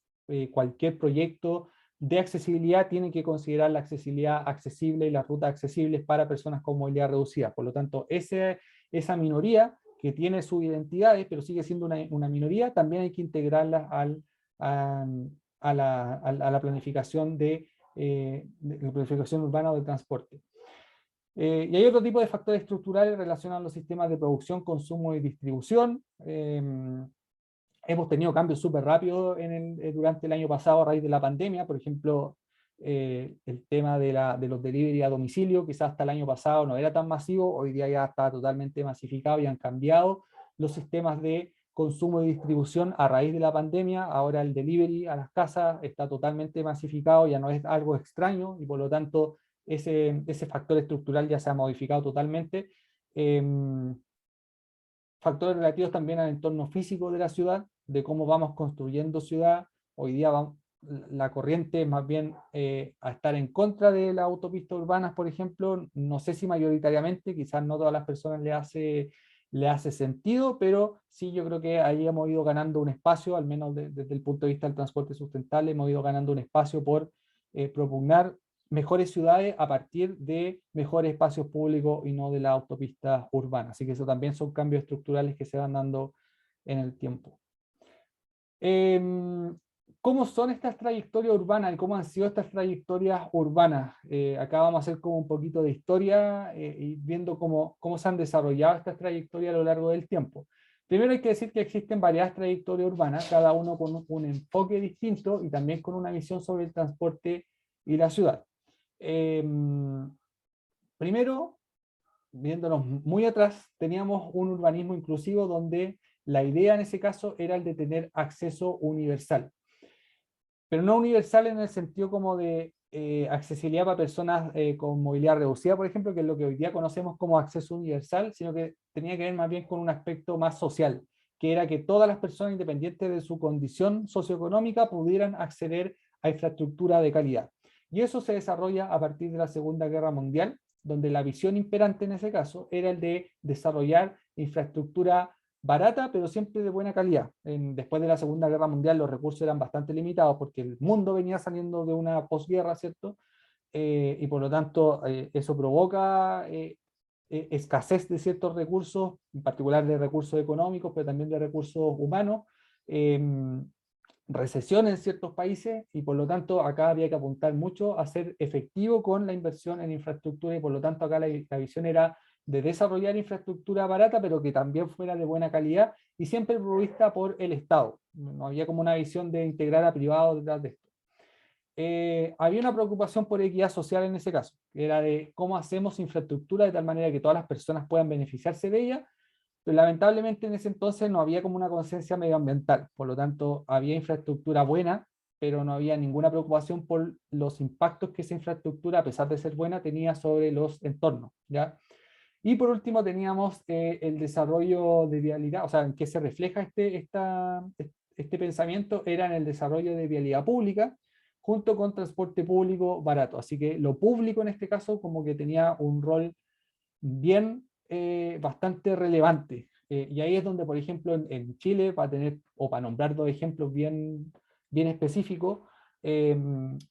cualquier proyecto de accesibilidad tiene que considerar la accesibilidad accesible y las rutas accesibles para personas con movilidad reducida. Por lo tanto, esa minoría que tiene sus identidades, pero sigue siendo una minoría, también hay que integrarla a la planificación la planificación urbana o de transporte. Y hay otro tipo de factores estructurales relacionados a los sistemas de producción, consumo y distribución. Hemos tenido cambios súper rápidos durante el año pasado a raíz de la pandemia. Por ejemplo, el tema de los delivery a domicilio, quizás hasta el año pasado no era tan masivo, hoy día ya está totalmente masificado y han cambiado los sistemas de consumo y distribución a raíz de la pandemia. Ahora el delivery a las casas está totalmente masificado, ya no es algo extraño y por lo tanto ese factor estructural ya se ha modificado totalmente. Factores relativos también al entorno físico de la ciudad, de cómo vamos construyendo ciudad. Hoy día la corriente más bien a estar en contra de las autopistas urbanas, por ejemplo. No sé si mayoritariamente, quizás no todas las personas le hace sentido, pero sí yo creo que ahí hemos ido ganando un espacio, al menos desde el punto de vista del transporte sustentable, hemos ido ganando un espacio por propugnar mejores ciudades a partir de mejores espacios públicos y no de las autopistas urbanas. Así que eso también son cambios estructurales que se van dando en el tiempo. ¿Cómo son estas trayectorias urbanas y cómo han sido estas trayectorias urbanas? Acá vamos a hacer como un poquito de historia y viendo cómo se han desarrollado estas trayectorias a lo largo del tiempo. Primero hay que decir que existen varias trayectorias urbanas, cada uno con un enfoque distinto y también con una visión sobre el transporte y la ciudad. Primero, viéndonos muy atrás, teníamos un urbanismo inclusivo donde la idea en ese caso era el de tener acceso universal. Pero no universal en el sentido como de accesibilidad para personas con movilidad reducida, por ejemplo, que es lo que hoy día conocemos como acceso universal, sino que tenía que ver más bien con un aspecto más social, que era que todas las personas, independientes de su condición socioeconómica, pudieran acceder a infraestructura de calidad. Y eso se desarrolla a partir de la Segunda Guerra Mundial, donde la visión imperante en ese caso era el de desarrollar infraestructura barata, pero siempre de buena calidad. Después de la Segunda Guerra Mundial los recursos eran bastante limitados porque el mundo venía saliendo de una posguerra, ¿cierto? Y por lo tanto eso provoca escasez de ciertos recursos, en particular de recursos económicos, pero también de recursos humanos, recesión en ciertos países, y por lo tanto acá había que apuntar mucho a ser efectivo con la inversión en infraestructura, y por lo tanto acá la visión era de desarrollar infraestructura barata, pero que también fuera de buena calidad y siempre provista por el Estado. No había como una visión de integrar a privados detrás de esto. Había una preocupación por equidad social en ese caso, que era de cómo hacemos infraestructura de tal manera que todas las personas puedan beneficiarse de ella, pero lamentablemente en ese entonces no había como una conciencia medioambiental, por lo tanto había infraestructura buena, pero no había ninguna preocupación por los impactos que esa infraestructura, a pesar de ser buena, tenía sobre los entornos, ¿ya? Y por último teníamos el desarrollo de vialidad, o sea, en qué se refleja este pensamiento, era en el desarrollo de vialidad pública, junto con transporte público barato. Así que lo público en este caso como que tenía un rol bien, bastante relevante. Y ahí es donde, por ejemplo, en Chile, para tener, o para nombrar dos ejemplos bien específicos,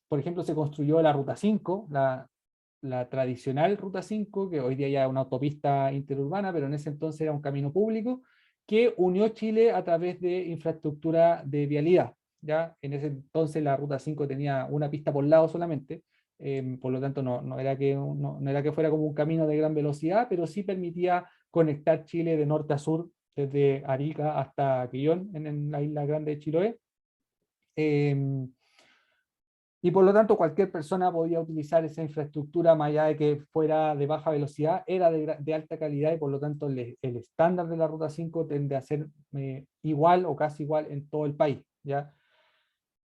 por ejemplo, se construyó la Ruta 5, la tradicional Ruta 5, que hoy día ya es una autopista interurbana, pero en ese entonces era un camino público, que unió Chile a través de infraestructura de vialidad. ¿Ya? En ese entonces la Ruta 5 tenía una pista por lado solamente, por lo tanto no era que fuera como un camino de gran velocidad, pero sí permitía conectar Chile de norte a sur, desde Arica hasta Quillón, en la isla grande de Chiloé. Y por lo tanto cualquier persona podía utilizar esa infraestructura, más allá de que fuera de baja velocidad, era de alta calidad, y por lo tanto el estándar de la Ruta 5 tiende a ser igual o casi igual en todo el país, ¿ya?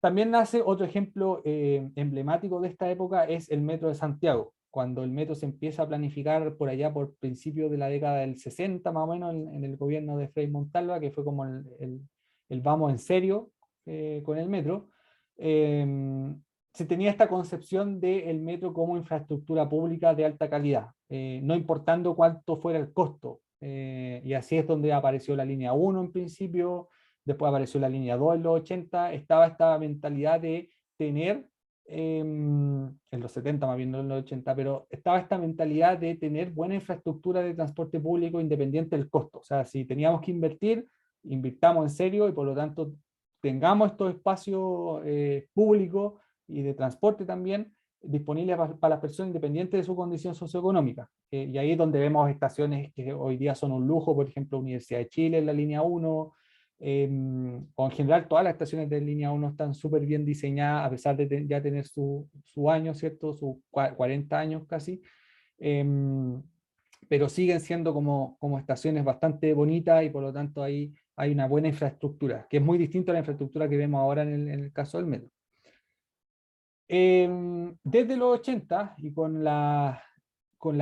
También nace otro ejemplo emblemático de esta época, es el Metro de Santiago. Cuando el metro se empieza a planificar por allá por principios de la década del 60, más o menos, en el gobierno de Frei Montalva, que fue como el vamos en serio con el metro, se tenía esta concepción del metro como infraestructura pública de alta calidad, no importando cuánto fuera el costo. Y así es donde apareció la línea 1 en principio. Después apareció la línea 2 en los 80, estaba esta mentalidad de tener, en los 70 más bien, no en los 80, pero estaba esta mentalidad de tener buena infraestructura de transporte público independiente del costo. O sea, si teníamos que invertir, invirtamos en serio, y por lo tanto tengamos estos espacios públicos y de transporte también disponibles para las personas independientes de su condición socioeconómica. Y ahí es donde vemos estaciones que hoy día son un lujo, por ejemplo, Universidad de Chile en la línea 1, o en general todas las estaciones de línea 1 están súper bien diseñadas, a pesar de ya tener su año, ¿cierto? Sus 40 años casi, pero siguen siendo como estaciones bastante bonitas, y por lo tanto ahí hay una buena infraestructura, que es muy distinta a la infraestructura que vemos ahora en el caso del metro. Desde los 80 y con la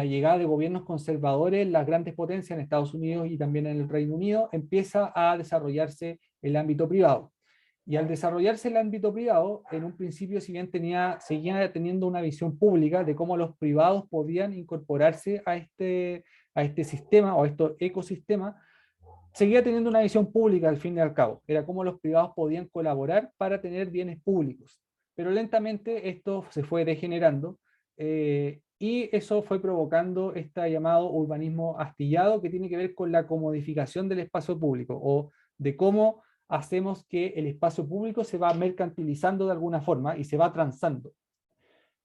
llegada de gobiernos conservadores, las grandes potencias en Estados Unidos y también en el Reino Unido, empieza a desarrollarse el ámbito privado. Y al desarrollarse el ámbito privado, en un principio, si bien seguía teniendo una visión pública de cómo los privados podían incorporarse a este sistema o a estos ecosistemas, seguía teniendo una visión pública al fin y al cabo. Era cómo los privados podían colaborar para tener bienes públicos. Pero lentamente esto se fue degenerando, y eso fue provocando este llamado urbanismo astillado, que tiene que ver con la comodificación del espacio público, o de cómo hacemos que el espacio público se va mercantilizando de alguna forma y se va transando.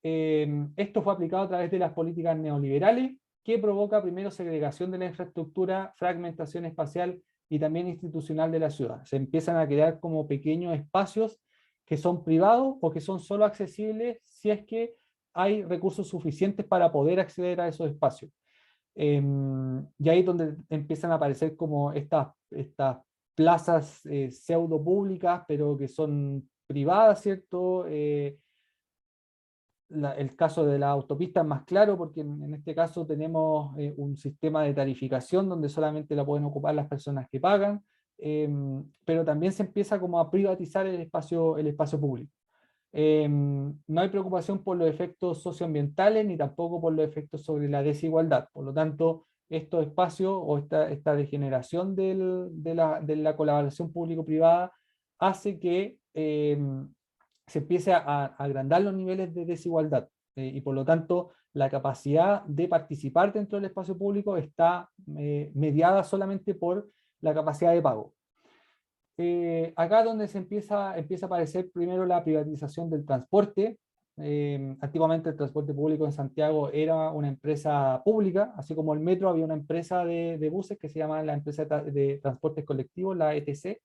Esto fue aplicado a través de las políticas neoliberales, que provoca primero segregación de la infraestructura, fragmentación espacial y también institucional de la ciudad. Se empiezan a crear como pequeños espacios que son privados o que son solo accesibles si es que hay recursos suficientes para poder acceder a esos espacios. Y ahí es donde empiezan a aparecer como estas plazas pseudo públicas, pero que son privadas, ¿cierto? El caso de la autopista es más claro, porque en este caso tenemos un sistema de tarificación donde solamente la pueden ocupar las personas que pagan, pero también se empieza como a privatizar el espacio público. No hay preocupación por los efectos socioambientales ni tampoco por los efectos sobre la desigualdad. Por lo tanto, estos espacios o esta degeneración de la colaboración público-privada hace que se empiece a agrandar los niveles de desigualdad, y por lo tanto la capacidad de participar dentro del espacio público está mediada solamente por la capacidad de pago. Acá donde se empieza a aparecer primero la privatización del transporte. Antiguamente el transporte público en Santiago era una empresa pública, así como el metro había una empresa de buses que se llama la empresa de transportes colectivos, la ETC.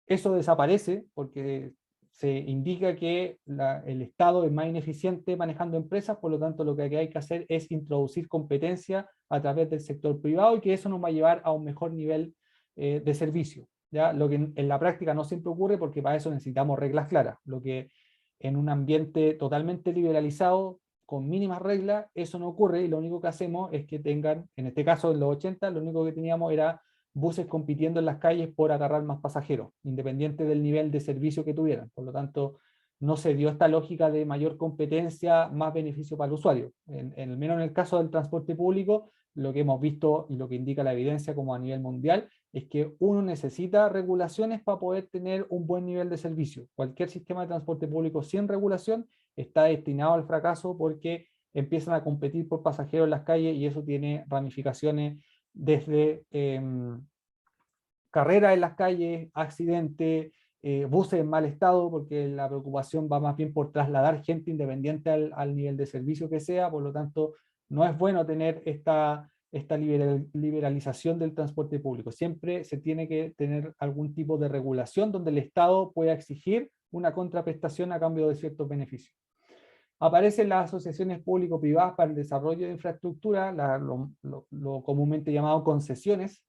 Eso desaparece porque se indica que el Estado es más ineficiente manejando empresas, por lo tanto lo que hay que hacer es introducir competencia a través del sector privado y que eso nos va a llevar a un mejor nivel de servicio. ¿Ya? Lo que en la práctica no siempre ocurre porque para eso necesitamos reglas claras, lo que en un ambiente totalmente liberalizado, con mínimas reglas, eso no ocurre y lo único que hacemos es que tengan, en este caso en los 80, lo único que teníamos era buses compitiendo en las calles por agarrar más pasajeros, independiente del nivel de servicio que tuvieran. Por lo tanto, no se dio esta lógica de mayor competencia, más beneficio para el usuario. Al menos en el caso del transporte público, lo que hemos visto y lo que indica la evidencia como a nivel mundial es que uno necesita regulaciones para poder tener un buen nivel de servicio. Cualquier sistema de transporte público sin regulación está destinado al fracaso porque empiezan a competir por pasajeros en las calles y eso tiene ramificaciones desde carreras en las calles, accidentes, buses en mal estado, porque la preocupación va más bien por trasladar gente independiente al nivel de servicio que sea, por lo tanto, no es bueno tener esta liberalización del transporte público. Siempre se tiene que tener algún tipo de regulación donde el Estado pueda exigir una contraprestación a cambio de ciertos beneficios. Aparecen las asociaciones público-privadas para el desarrollo de infraestructura, lo comúnmente llamado concesiones,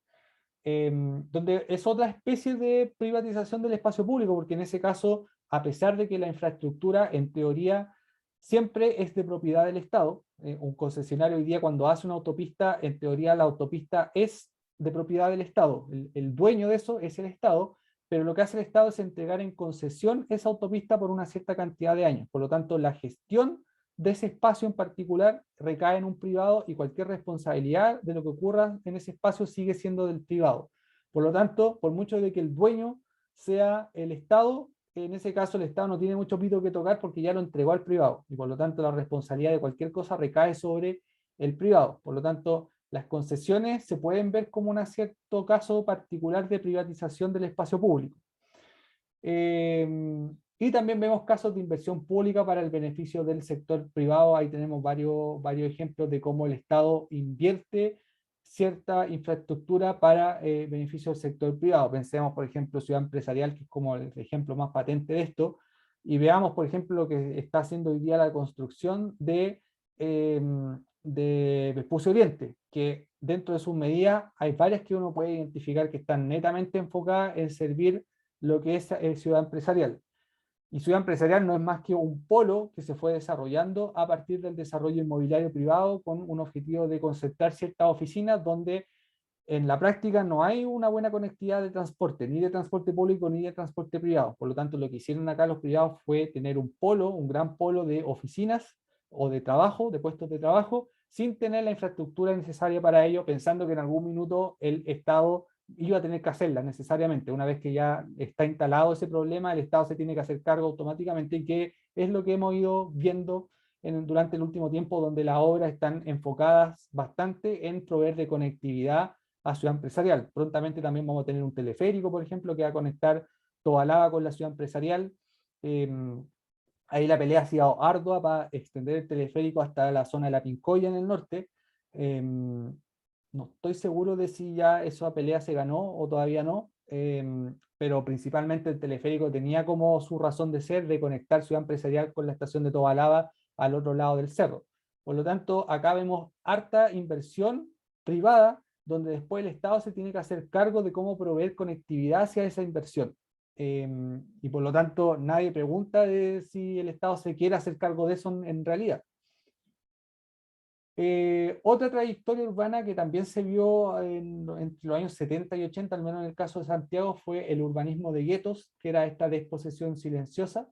donde es otra especie de privatización del espacio público, porque en ese caso, a pesar de que la infraestructura en teoría siempre es de propiedad del Estado, un concesionario hoy día cuando hace una autopista, en teoría la autopista es de propiedad del Estado, el dueño de eso es el Estado, pero lo que hace el Estado es entregar en concesión esa autopista por una cierta cantidad de años. Por lo tanto, la gestión de ese espacio en particular recae en un privado y cualquier responsabilidad de lo que ocurra en ese espacio sigue siendo del privado. Por lo tanto, por mucho de que el dueño sea el Estado, en ese caso el Estado no tiene mucho pito que tocar porque ya lo entregó al privado y por lo tanto la responsabilidad de cualquier cosa recae sobre el privado. Por lo tanto, las concesiones se pueden ver como un cierto caso particular de privatización del espacio público. Y también vemos casos de inversión pública para el beneficio del sector privado. Ahí tenemos varios ejemplos de cómo el Estado invierte cierta infraestructura para beneficio del sector privado. Pensemos, por ejemplo, Ciudad Empresarial, que es como el ejemplo más patente de esto, y veamos, por ejemplo, lo que está haciendo hoy día la construcción de Vespucio Oriente, que dentro de sus medidas hay varias que uno puede identificar que están netamente enfocadas en servir lo que es Ciudad Empresarial. Y Ciudad Empresarial no es más que un polo que se fue desarrollando a partir del desarrollo inmobiliario privado con un objetivo de concentrar ciertas oficinas donde en la práctica no hay una buena conectividad de transporte, ni de transporte público ni de transporte privado. Por lo tanto, lo que hicieron acá los privados fue tener un polo, un gran polo de oficinas o de trabajo, de puestos de trabajo, sin tener la infraestructura necesaria para ello, pensando que en algún minuto el Estado iba a tener que hacerla necesariamente. Una vez que ya está instalado ese problema, el Estado se tiene que hacer cargo automáticamente, y que es lo que hemos ido viendo durante el último tiempo, donde las obras están enfocadas bastante en proveer de conectividad a Ciudad Empresarial. Prontamente también vamos a tener un teleférico, por ejemplo, que va a conectar Tobalaba con la Ciudad Empresarial. Ahí la pelea ha sido ardua para extender el teleférico hasta la zona de la Pincoya en el norte. No estoy seguro de si ya esa pelea se ganó o todavía no, pero principalmente el teleférico tenía como su razón de ser de conectar Ciudad Empresarial con la estación de Tobalaba al otro lado del cerro. Por lo tanto, acá vemos harta inversión privada, donde después el Estado se tiene que hacer cargo de cómo proveer conectividad hacia esa inversión. Y por lo tanto, nadie pregunta de si el Estado se quiere hacer cargo de eso en realidad. Otra trayectoria urbana que también se vio entre los años 70 y 80, al menos en el caso de Santiago, fue el urbanismo de guetos, que era esta desposesión silenciosa,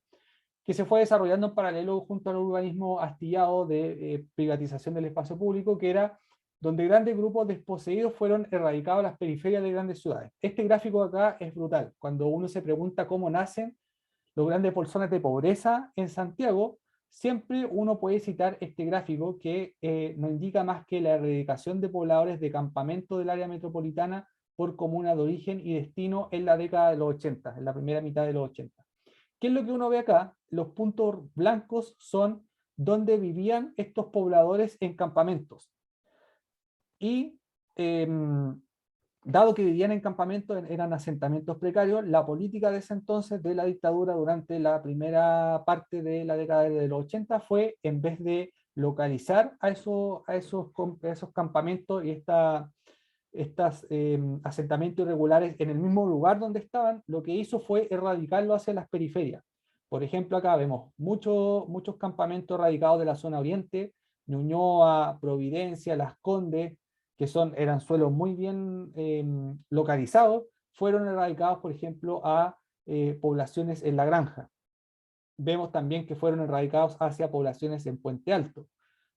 que se fue desarrollando en paralelo junto al urbanismo astillado de privatización del espacio público, que era donde grandes grupos desposeídos fueron erradicados a las periferias de grandes ciudades. Este gráfico acá es brutal. Cuando uno se pregunta cómo nacen los grandes bolsones de pobreza en Santiago, siempre uno puede citar este gráfico que no indica más que la erradicación de pobladores de campamento del área metropolitana por comuna de origen y destino en la década de los 80, en la primera mitad de los 80. ¿Qué es lo que uno ve acá? Los puntos blancos son donde vivían estos pobladores en campamentos. Y dado que vivían en campamentos, eran asentamientos precarios, la política de ese entonces de la dictadura durante la primera parte de la década de los 80 fue, en vez de localizar a esos campamentos y estos asentamientos irregulares en el mismo lugar donde estaban, lo que hizo fue erradicarlo hacia las periferias. Por ejemplo, acá vemos muchos campamentos radicados de la zona oriente, Ñuñoa, Providencia, Las Condes, que eran suelos muy bien localizados, fueron erradicados, por ejemplo, a poblaciones en La Granja. Vemos también que fueron erradicados hacia poblaciones en Puente Alto,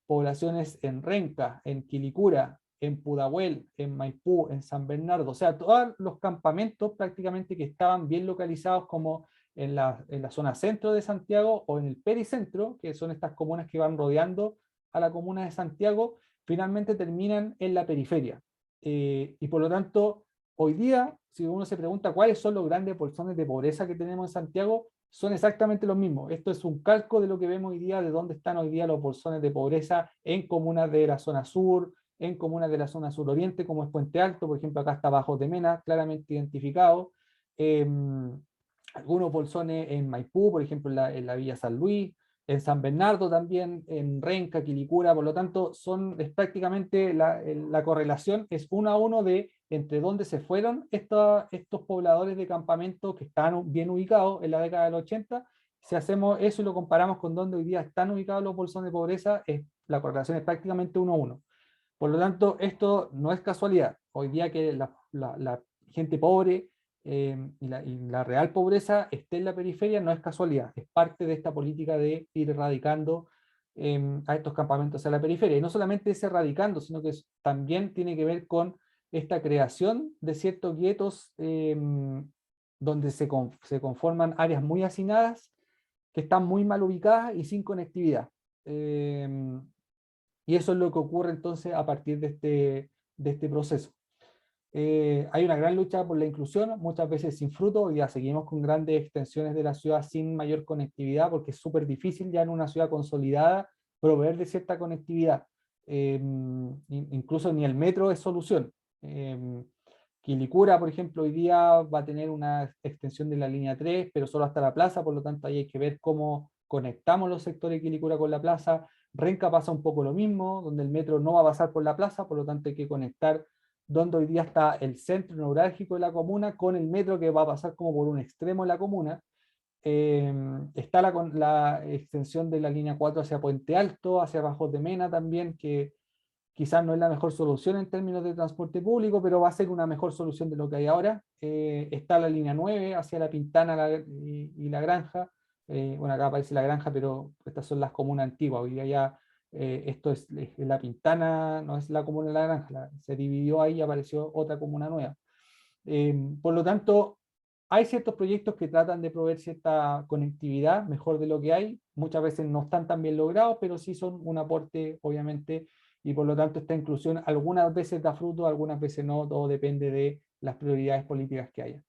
poblaciones en Renca, en Quilicura, en Pudahuel, en Maipú, en San Bernardo, o sea, todos los campamentos prácticamente que estaban bien localizados como en la zona centro de Santiago o en el pericentro, que son estas comunas que van rodeando a la comuna de Santiago, finalmente terminan en la periferia. Y por lo tanto, hoy día, si uno se pregunta cuáles son los grandes bolsones de pobreza que tenemos en Santiago, son exactamente los mismos. Esto es un calco de lo que vemos hoy día, de dónde están hoy día los bolsones de pobreza en comunas de la zona sur, en comunas de la zona suroriente, como es Puente Alto, por ejemplo, acá está Bajos de Mena, claramente identificado. Algunos bolsones en Maipú, por ejemplo, en la Villa San Luis, en San Bernardo también, en Renca, Quilicura, por lo tanto, es prácticamente la correlación es 1 a 1 de entre dónde se fueron estos pobladores de campamentos que estaban bien ubicados en la década del 80. Si hacemos eso y lo comparamos con dónde hoy día están ubicados los bolsones de pobreza, la correlación es prácticamente 1 a 1. Por lo tanto, esto no es casualidad. Hoy día que la gente pobre y la real pobreza esté en la periferia no es casualidad, es parte de esta política de ir erradicando a estos campamentos a la periferia. Y no solamente es erradicando, sino que también tiene que ver con esta creación de ciertos guetos donde se conforman áreas muy hacinadas, que están muy mal ubicadas y sin conectividad. Y eso es lo que ocurre entonces a partir de este proceso. Hay una gran lucha por la inclusión, muchas veces sin fruto, y ya seguimos con grandes extensiones de la ciudad sin mayor conectividad, porque es súper difícil ya en una ciudad consolidada proveer de cierta conectividad. Incluso ni el metro es solución. Quilicura, por ejemplo, hoy día va a tener una extensión de la línea 3, pero solo hasta la plaza, por lo tanto ahí hay que ver cómo conectamos los sectores de Quilicura con la plaza. Renca pasa un poco lo mismo, donde el metro no va a pasar por la plaza, por lo tanto hay que conectar donde hoy día está el centro neurálgico de la comuna con el metro que va a pasar como por un extremo de la comuna. Está la extensión de la línea 4 hacia Puente Alto, hacia Bajos de Mena también, que quizás no es la mejor solución en términos de transporte público, pero va a ser una mejor solución de lo que hay ahora. Está la línea 9 hacia La Pintana y La Granja. Bueno, acá aparece La Granja, pero estas son las comunas antiguas. Hoy día ya esto es La Pintana, no es la comuna de La Granja, se dividió ahí y apareció otra comuna nueva. Por lo tanto, hay ciertos proyectos que tratan de proveer cierta conectividad mejor de lo que hay. Muchas veces no están tan bien logrados, pero sí son un aporte, obviamente, y por lo tanto esta inclusión algunas veces da fruto, algunas veces no, todo depende de las prioridades políticas que haya.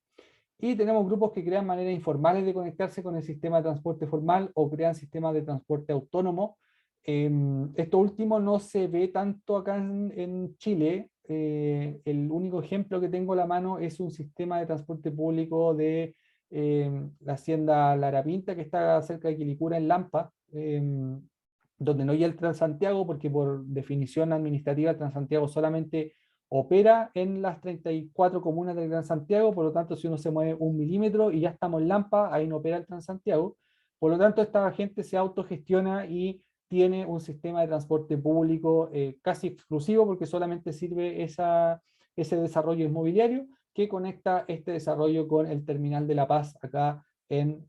Y tenemos grupos que crean maneras informales de conectarse con el sistema de transporte formal o crean sistemas de transporte autónomo. Esto último no se ve tanto acá en Chile. El único ejemplo que tengo a la mano es un sistema de transporte público de la hacienda Larapinta, que está cerca de Quilicura, en Lampa, donde no hay el Transantiago, porque por definición administrativa el Transantiago solamente opera en las 34 comunas del Gran Santiago, por lo tanto si uno se mueve 1 milímetro y ya estamos en Lampa, ahí no opera el Transantiago, por lo tanto esta gente se autogestiona y tiene un sistema de transporte público casi exclusivo, porque solamente sirve ese desarrollo inmobiliario que conecta este desarrollo con el Terminal de La Paz acá en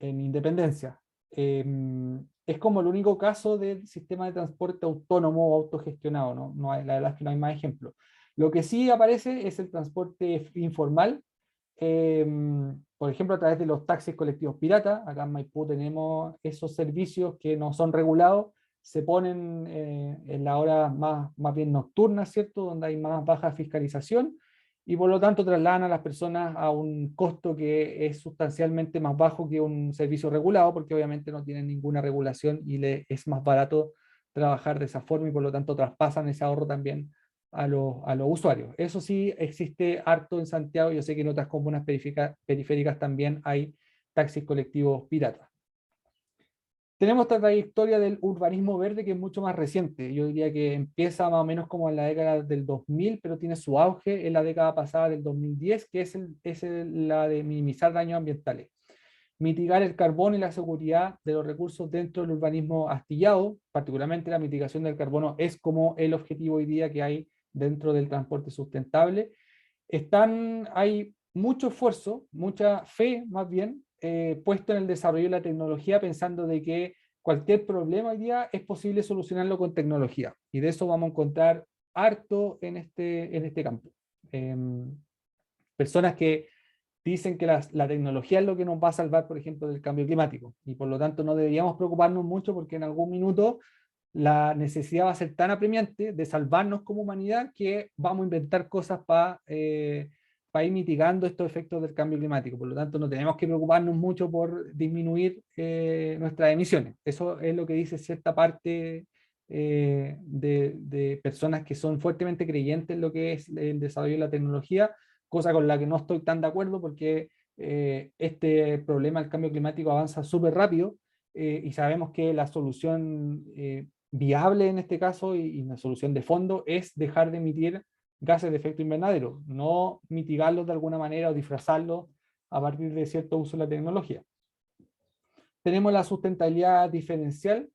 Independencia. Es como el único caso del sistema de transporte autónomo o autogestionado, ¿no? La verdad es que no hay más ejemplos. Lo que sí aparece es el transporte informal, por ejemplo, a través de los taxis colectivos piratas. Acá en Maipú tenemos esos servicios que no son regulados, se ponen en la hora más bien nocturna, ¿cierto? Donde hay más baja fiscalización, y por lo tanto trasladan a las personas a un costo que es sustancialmente más bajo que un servicio regulado, porque obviamente no tienen ninguna regulación y es más barato trabajar de esa forma, y por lo tanto traspasan ese ahorro también a los usuarios. Eso sí, existe harto en Santiago. Yo sé que en otras comunas periféricas también hay taxis colectivos piratas. Tenemos esta trayectoria del urbanismo verde que es mucho más reciente. Yo diría que empieza más o menos como en la década del 2000, pero tiene su auge en la década pasada del 2010, que es la de minimizar daños ambientales. Mitigar el carbono y la seguridad de los recursos dentro del urbanismo astillado, particularmente la mitigación del carbono, es como el objetivo hoy día que hay dentro del transporte sustentable. Hay mucho esfuerzo, mucha fe más bien, puesto en el desarrollo de la tecnología, pensando de que cualquier problema hoy día es posible solucionarlo con tecnología. Y de eso vamos a encontrar harto en este campo. Personas que dicen que la tecnología es lo que nos va a salvar, por ejemplo, del cambio climático. Y por lo tanto no deberíamos preocuparnos mucho porque en algún minuto la necesidad va a ser tan apremiante de salvarnos como humanidad que vamos a inventar cosas para ir mitigando estos efectos del cambio climático. Por lo tanto, no tenemos que preocuparnos mucho por disminuir nuestras emisiones. Eso es lo que dice cierta parte de personas que son fuertemente creyentes en lo que es el desarrollo de la tecnología, cosa con la que no estoy tan de acuerdo porque este problema del cambio climático avanza súper rápido y sabemos que la solución viable en este caso y una solución de fondo es dejar de emitir gases de efecto invernadero, no mitigarlos de alguna manera o disfrazarlos a partir de cierto uso de la tecnología. Tenemos la sustentabilidad diferencial,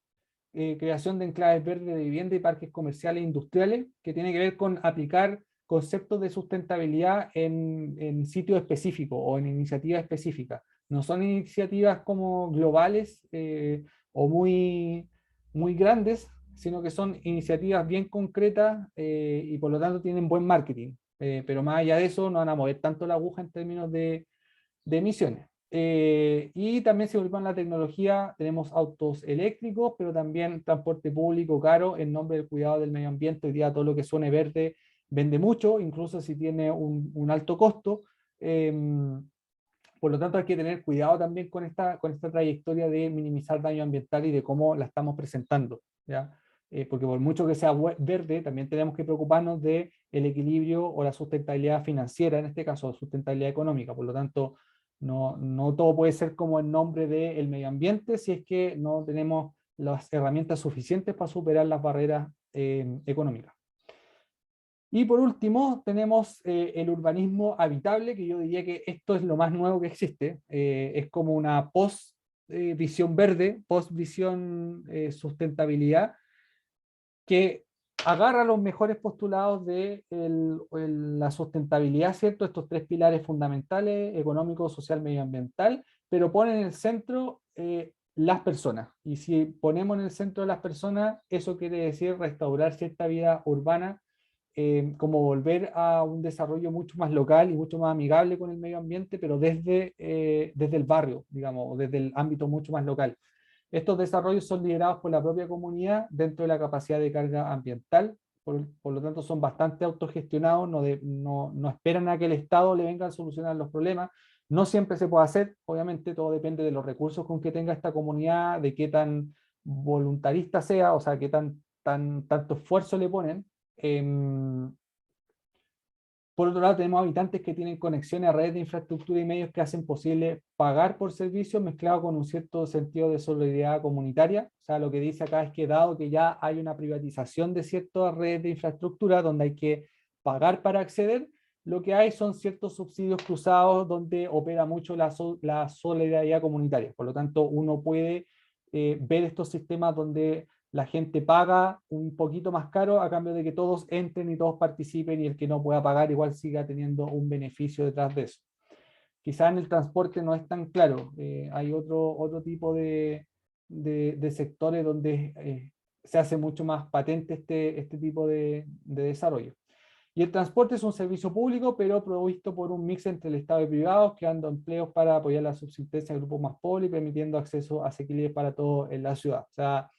creación de enclaves verdes de vivienda y parques comerciales e industriales, que tiene que ver con aplicar conceptos de sustentabilidad en sitios específicos o en iniciativas específicas. No son iniciativas como globales o muy grandes, sino que son iniciativas bien concretas y por lo tanto tienen buen marketing. Pero más allá de eso, no van a mover tanto la aguja en términos de emisiones. Y también se ocupa en la tecnología, tenemos autos eléctricos, pero también transporte público caro en nombre del cuidado del medio ambiente. Hoy día todo lo que suene verde vende mucho, incluso si tiene un alto costo. Por lo tanto, hay que tener cuidado también con esta trayectoria de minimizar daño ambiental y de cómo la estamos presentando, ¿ya? Porque por mucho que sea verde, también tenemos que preocuparnos del equilibrio o la sustentabilidad financiera, en este caso, sustentabilidad económica. Por lo tanto, no todo puede ser como en nombre del medio ambiente si es que no tenemos las herramientas suficientes para superar las barreras económicas. Y por último, tenemos el urbanismo habitable, que yo diría que esto es lo más nuevo que existe. Es como una post-visión verde, post-visión sustentabilidad, que agarra los mejores postulados de la sustentabilidad, ¿cierto? Estos tres pilares fundamentales, económico, social, medioambiental, pero pone en el centro las personas. Y si ponemos en el centro de las personas, eso quiere decir restaurar cierta vida urbana, como volver a un desarrollo mucho más local y mucho más amigable con el medio ambiente, pero desde el barrio, digamos, o desde el ámbito mucho más local. Estos desarrollos son liderados por la propia comunidad dentro de la capacidad de carga ambiental, por lo tanto son bastante autogestionados, no esperan a que el Estado le venga a solucionar los problemas. No siempre se puede hacer, obviamente todo depende de los recursos con que tenga esta comunidad, de qué tan voluntarista sea, o sea, qué tanto esfuerzo le ponen. Por otro lado, tenemos habitantes que tienen conexiones a redes de infraestructura y medios que hacen posible pagar por servicios mezclado con un cierto sentido de solidaridad comunitaria. O sea, lo que dice acá es que dado que ya hay una privatización de ciertas redes de infraestructura donde hay que pagar para acceder, lo que hay son ciertos subsidios cruzados donde opera mucho la solidaridad comunitaria. Por lo tanto, uno puede ver estos sistemas donde la gente paga un poquito más caro a cambio de que todos entren y todos participen y el que no pueda pagar igual siga teniendo un beneficio detrás de eso. Quizá en el transporte no es tan claro, hay otro tipo de sectores donde se hace mucho más patente este tipo de desarrollo. Y el transporte es un servicio público, pero provisto por un mix entre el Estado y privados, creando empleos para apoyar la subsistencia de grupos más pobres y permitiendo acceso asequible para todos en la ciudad. O sea,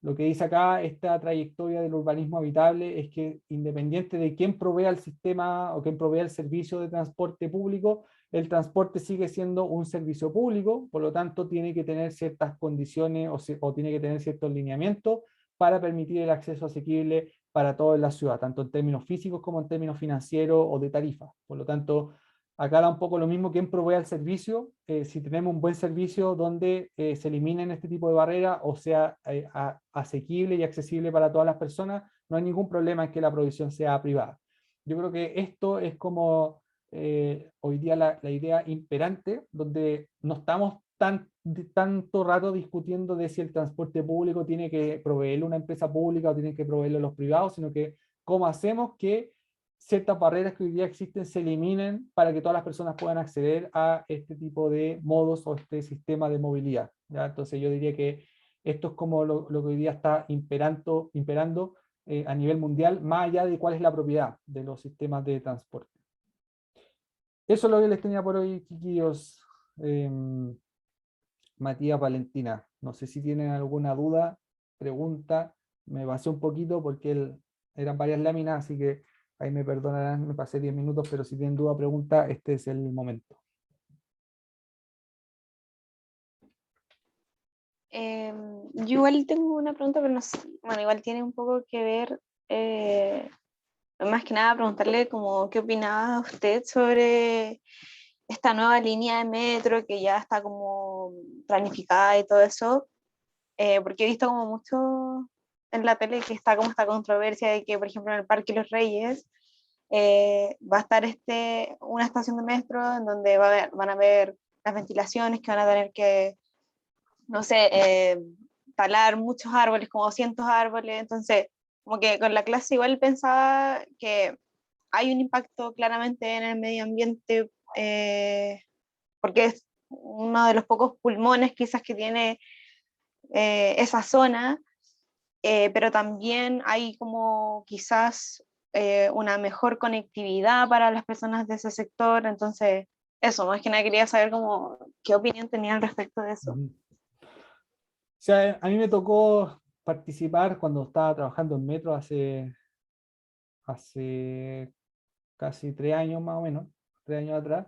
lo que dice acá, esta trayectoria del urbanismo habitable, es que independiente de quién provea el sistema o quién provea el servicio de transporte público, el transporte sigue siendo un servicio público, por lo tanto tiene que tener ciertas condiciones o tiene que tener ciertos lineamientos para permitir el acceso asequible para todo en la ciudad, tanto en términos físicos como en términos financieros o de tarifas. Por lo tanto, acá da un poco lo mismo quién provee el servicio. Si tenemos un buen servicio donde se eliminen este tipo de barreras o sea asequible y accesible para todas las personas, no hay ningún problema en que la provisión sea privada. Yo creo que esto es como hoy día la idea imperante, donde no estamos tanto rato discutiendo de si el transporte público tiene que proveerlo una empresa pública o tienen que proveerlo los privados, sino que cómo hacemos que ciertas barreras que hoy día existen se eliminen para que todas las personas puedan acceder a este tipo de modos o este sistema de movilidad, ¿ya? Entonces yo diría que esto es como lo que hoy día está imperando a nivel mundial, más allá de cuál es la propiedad de los sistemas de transporte. Eso es lo que les tenía por hoy, chiquillos. Matías, Valentina, no sé si tienen alguna duda, pregunta. Me pasé un poquito porque eran varias láminas, así que ahí me perdonarán, me pasé 10 minutos, pero si tienen duda, pregunta, este es el momento. Yo igual tengo una pregunta, pero no sé, bueno, igual tiene un poco que ver, más que nada preguntarle como qué opinaba usted sobre esta nueva línea de metro que ya está como planificada y todo eso, porque he visto como mucho en la tele que está como esta controversia de que, por ejemplo, en el Parque Los Reyes va a estar una estación de metro en donde van a haber las ventilaciones que van a tener que, no sé, talar muchos árboles, como cientos de árboles. Entonces, como que con la clase igual pensaba que hay un impacto claramente en el medio ambiente, porque es uno de los pocos pulmones quizás que tiene esa zona, pero también hay como quizás una mejor conectividad para las personas de ese sector. Entonces, eso, más que nada quería saber como qué opinión tenía al respecto de eso. O sea, a mí me tocó participar cuando estaba trabajando en Metro hace casi 3 años más o menos, 3 años atrás.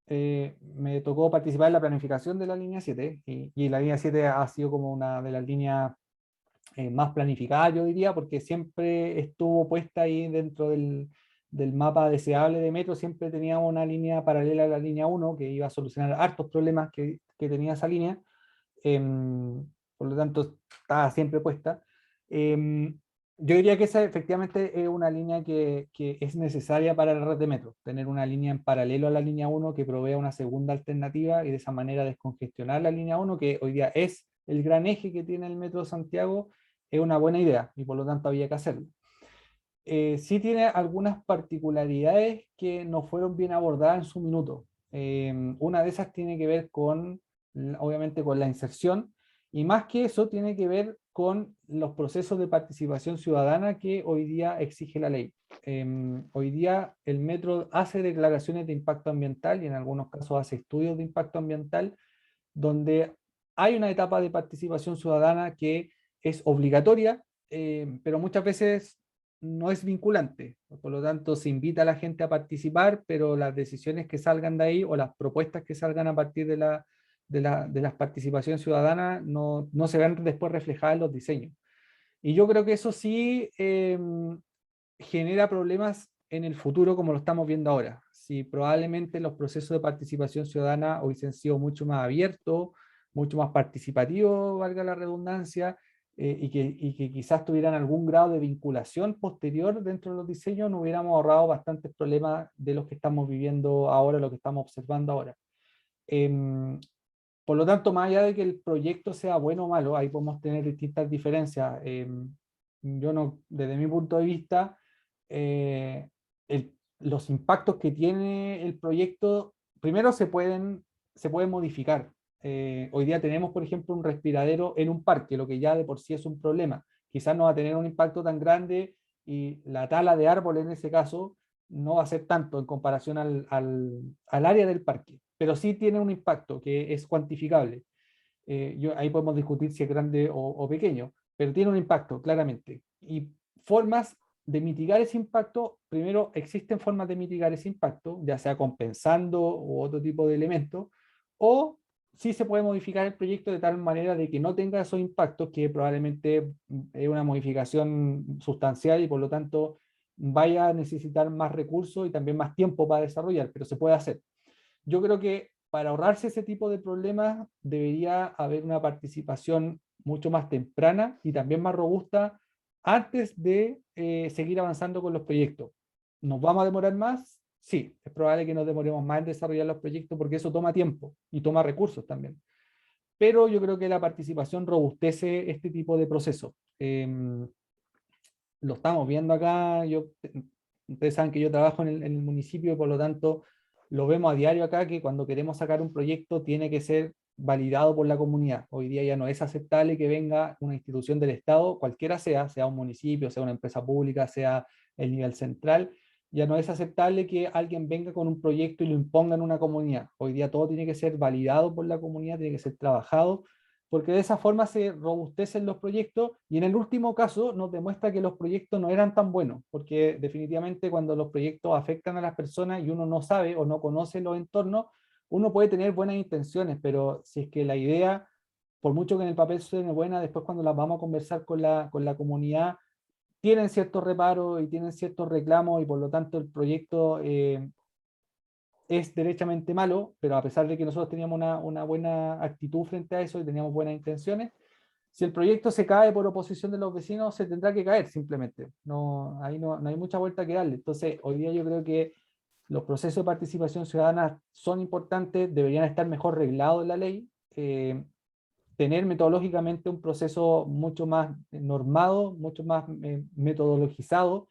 Me tocó participar en la planificación de la línea 7 y la línea 7 ha sido como una de las líneas más planificadas, yo diría, porque siempre estuvo puesta ahí dentro del mapa deseable de Metro, siempre teníamos una línea paralela a la línea 1 que iba a solucionar hartos problemas que tenía esa línea. Por lo tanto, estaba siempre puesta. Yo diría que esa efectivamente es una línea que es necesaria para la red de metro, tener una línea en paralelo a la línea 1 que provea una segunda alternativa y de esa manera descongestionar la línea 1, que hoy día es el gran eje que tiene el Metro de Santiago, es una buena idea y por lo tanto había que hacerlo. Sí tiene algunas particularidades que no fueron bien abordadas en su minuto. Una de esas tiene que ver con, obviamente, con la inserción, y más que eso tiene que ver con los procesos de participación ciudadana que hoy día exige la ley. Hoy día el metro hace declaraciones de impacto ambiental y en algunos casos hace estudios de impacto ambiental donde hay una etapa de participación ciudadana que es obligatoria, pero muchas veces no es vinculante. Por lo tanto, se invita a la gente a participar, pero las decisiones que salgan de ahí o las propuestas que salgan a partir de las participaciones ciudadanas no se ven después reflejadas en los diseños. Y yo creo que eso sí genera problemas en el futuro como lo estamos viendo ahora. Si probablemente los procesos de participación ciudadana hubiesen sido mucho más abiertos, mucho más participativos, valga la redundancia, y que quizás tuvieran algún grado de vinculación posterior dentro de los diseños, nos hubiéramos ahorrado bastantes problemas de los que estamos viviendo ahora, lo que estamos observando ahora. Por lo tanto, más allá de que el proyecto sea bueno o malo, ahí podemos tener distintas diferencias. Yo no, desde mi punto de vista, eh, los impactos que tiene el proyecto, primero se pueden modificar. Hoy día tenemos, por ejemplo, un respiradero en un parque, lo que ya de por sí es un problema. Quizás no va a tener un impacto tan grande y la tala de árboles en ese caso no va a ser tanto en comparación al área del parque, pero sí tiene un impacto que es cuantificable. Ahí podemos discutir si es grande o pequeño, pero tiene un impacto, claramente. Y formas de mitigar ese impacto, primero existen formas de mitigar ese impacto, ya sea compensando u otro tipo de elementos, o sí se puede modificar el proyecto de tal manera de que no tenga esos impactos, que probablemente es una modificación sustancial y por lo tanto vaya a necesitar más recursos y también más tiempo para desarrollar, pero se puede hacer. Yo creo que para ahorrarse ese tipo de problemas debería haber una participación mucho más temprana y también más robusta antes de seguir avanzando con los proyectos. ¿Nos vamos a demorar más? Sí, es probable que nos demoremos más en desarrollar los proyectos porque eso toma tiempo y toma recursos también. Pero yo creo que la participación robustece este tipo de procesos. Lo estamos viendo acá, ustedes saben que yo trabajo en el municipio y por lo tanto lo vemos a diario acá, que cuando queremos sacar un proyecto tiene que ser validado por la comunidad. Hoy día ya no es aceptable que venga una institución del Estado, cualquiera sea, sea un municipio, sea una empresa pública, sea el nivel central, ya no es aceptable que alguien venga con un proyecto y lo imponga en una comunidad. Hoy día todo tiene que ser validado por la comunidad, tiene que ser trabajado, porque de esa forma se robustecen los proyectos y en el último caso nos demuestra que los proyectos no eran tan buenos, porque definitivamente cuando los proyectos afectan a las personas y uno no sabe o no conoce los entornos, uno puede tener buenas intenciones, pero si es que la idea, por mucho que en el papel suene buena, después cuando las vamos a conversar con la comunidad, tienen ciertos reparos y tienen ciertos reclamos y por lo tanto el proyecto es derechamente malo, pero a pesar de que nosotros teníamos una buena actitud frente a eso y teníamos buenas intenciones, si el proyecto se cae por oposición de los vecinos, se tendrá que caer simplemente. No, ahí no hay mucha vuelta que darle. Entonces, hoy día yo creo que los procesos de participación ciudadana son importantes, deberían estar mejor reglados en la ley, tener metodológicamente un proceso mucho más normado, mucho más metodologizado,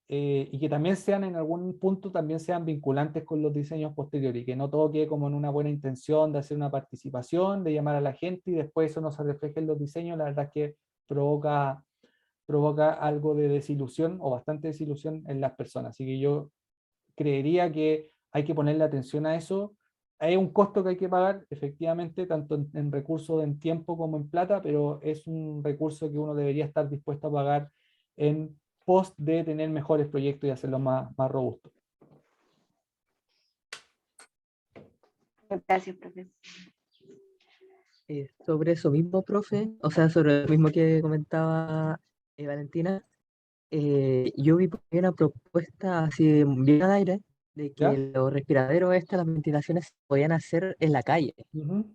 y que también sean en algún punto también sean vinculantes con los diseños posteriores, y que no todo quede como en una buena intención de hacer una participación, de llamar a la gente y después eso no se refleje en los diseños. La verdad es que provoca algo de desilusión o bastante desilusión en las personas. Así que yo creería que hay que ponerle atención a eso. Hay un costo que hay que pagar, efectivamente, tanto en recursos, en tiempo como en plata, pero es un recurso que uno debería estar dispuesto a pagar en pos de tener mejores proyectos y hacerlos más robustos. Gracias, profesor. Sobre eso mismo, profe, o sea, sobre lo mismo que comentaba Valentina, yo vi por ahí una propuesta así bien al aire de que ¿Ya? los respiraderos las ventilaciones se podían hacer en la calle. Ujú.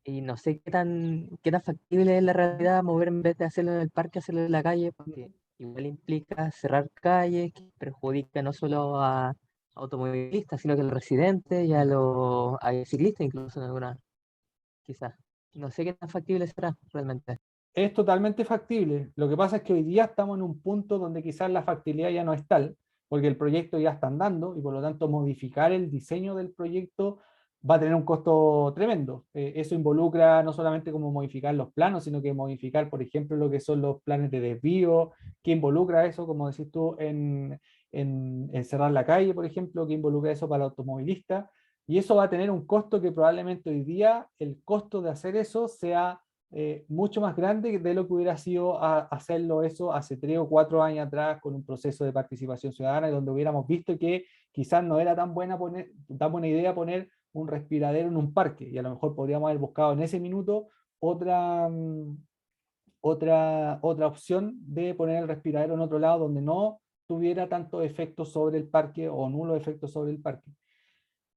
Y no sé qué tan factible es la realidad mover en vez de hacerlo en el parque, hacerlo en la calle, porque igual implica cerrar calles, que perjudica no solo a automovilistas, sino que a los residentes y a ciclistas incluso en algunas, quizás. No sé qué tan factible será realmente. Es totalmente factible. Lo que pasa es que hoy día estamos en un punto donde quizás la factibilidad ya no es tal, porque el proyecto ya está andando y por lo tanto modificar el diseño del proyecto va a tener un costo tremendo. Eso involucra no solamente como modificar los planos, sino que modificar, por ejemplo, lo que son los planes de desvío, que involucra eso, como decís tú, en cerrar la calle, por ejemplo, que involucra eso para el automovilista. Y eso va a tener un costo que probablemente hoy día el costo de hacer eso sea mucho más grande de lo que hubiera sido hacerlo eso hace 3 o 4 años atrás con un proceso de participación ciudadana donde hubiéramos visto que quizás no era tan tan buena idea poner un respiradero en un parque y a lo mejor podríamos haber buscado en ese minuto otra, otra opción de poner el respiradero en otro lado donde no tuviera tanto efecto sobre el parque o nulo efecto sobre el parque.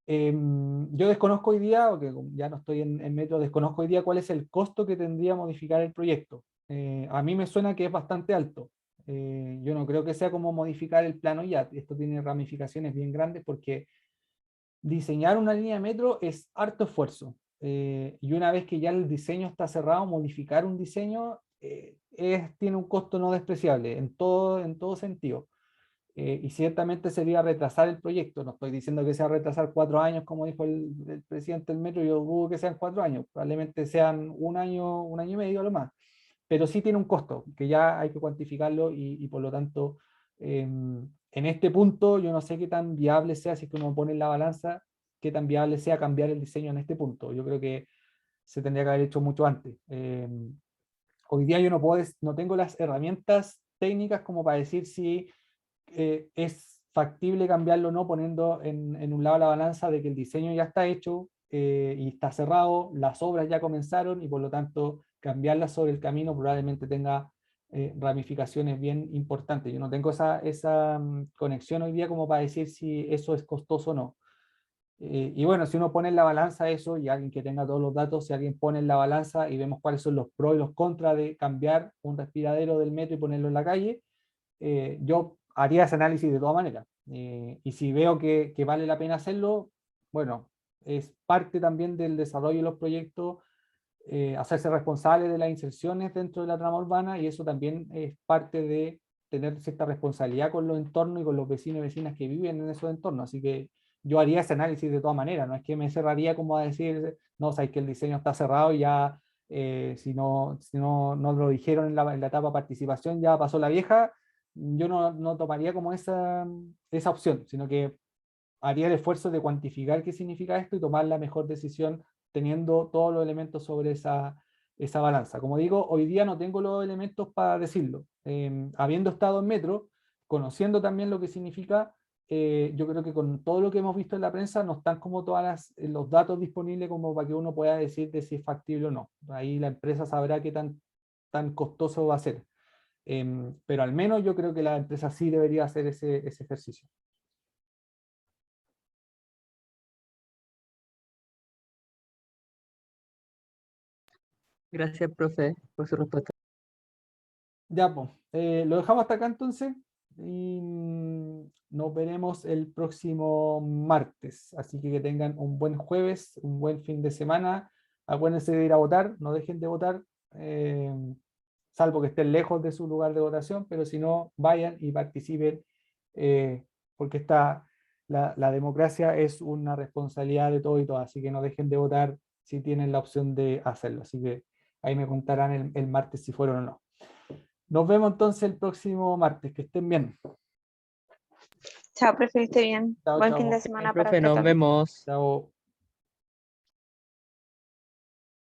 Yo desconozco hoy día, porque ya no estoy en metro, desconozco hoy día cuál es el costo que tendría modificar el proyecto. A mí me suena que es bastante alto. Yo no creo que sea como modificar el plano ya. Esto tiene ramificaciones bien grandes porque diseñar una línea de metro es harto esfuerzo. Y una vez que ya el diseño está cerrado, modificar un diseño tiene un costo no despreciable en todo sentido. Y ciertamente sería retrasar el proyecto. No estoy diciendo que sea retrasar 4 años, como dijo el presidente del metro, yo dudo que sean 4 años, probablemente sean un año y medio a lo más, pero sí tiene un costo, que ya hay que cuantificarlo y por lo tanto, en este punto yo no sé qué tan viable sea, si es que uno pone en la balanza, qué tan viable sea cambiar el diseño en este punto. Yo creo que se tendría que haber hecho mucho antes. Hoy día yo no tengo las herramientas técnicas como para decir si es factible cambiarlo o no, poniendo en un lado la balanza de que el diseño ya está hecho, y está cerrado, las obras ya comenzaron y por lo tanto cambiarlas sobre el camino probablemente tenga ramificaciones bien importantes. Yo no tengo esa conexión hoy día como para decir si eso es costoso o no. Y bueno, si uno pone en la balanza eso, y alguien que tenga todos los datos, si alguien pone en la balanza y vemos cuáles son los pros y los contras de cambiar un respiradero del metro y ponerlo en la calle, yo haría ese análisis de todas maneras. Y si veo que vale la pena hacerlo, bueno, es parte también del desarrollo de los proyectos, hacerse responsable de las inserciones dentro de la trama urbana, y eso también es parte de tener cierta responsabilidad con los entornos y con los vecinos y vecinas que viven en esos entornos. Así que yo haría ese análisis de todas maneras, no es que me cerraría como a decir, no, sabes que el diseño está cerrado y ya, si no lo dijeron en la etapa de participación, ya pasó la vieja. Yo no tomaría como esa opción, sino que haría el esfuerzo de cuantificar qué significa esto y tomar la mejor decisión teniendo todos los elementos sobre esa balanza. Como digo, hoy día no tengo los elementos para decirlo. Habiendo estado en metro, conociendo también lo que significa, yo creo que con todo lo que hemos visto en la prensa no están como todos los datos disponibles como para que uno pueda decir de si es factible o no. Ahí la empresa sabrá qué tan costoso va a ser. Pero al menos yo creo que la empresa sí debería hacer ese ejercicio. Gracias, profe, por su respuesta. Ya, pues, lo dejamos hasta acá entonces y nos veremos el próximo martes. Así que tengan un buen jueves, un buen fin de semana. Acuérdense de ir a votar, no dejen de votar, salvo que estén lejos de su lugar de votación, pero si no, vayan y participen, porque la democracia es una responsabilidad de todos y todas, así que no dejen de votar si tienen la opción de hacerlo. Así que ahí me contarán el martes si fueron o no. Nos vemos entonces el próximo martes. Que estén bien. Chao, profe, que esté bien. Chao, Buen fin chao. de semana para Profe, usted nos también. vemos. Chao.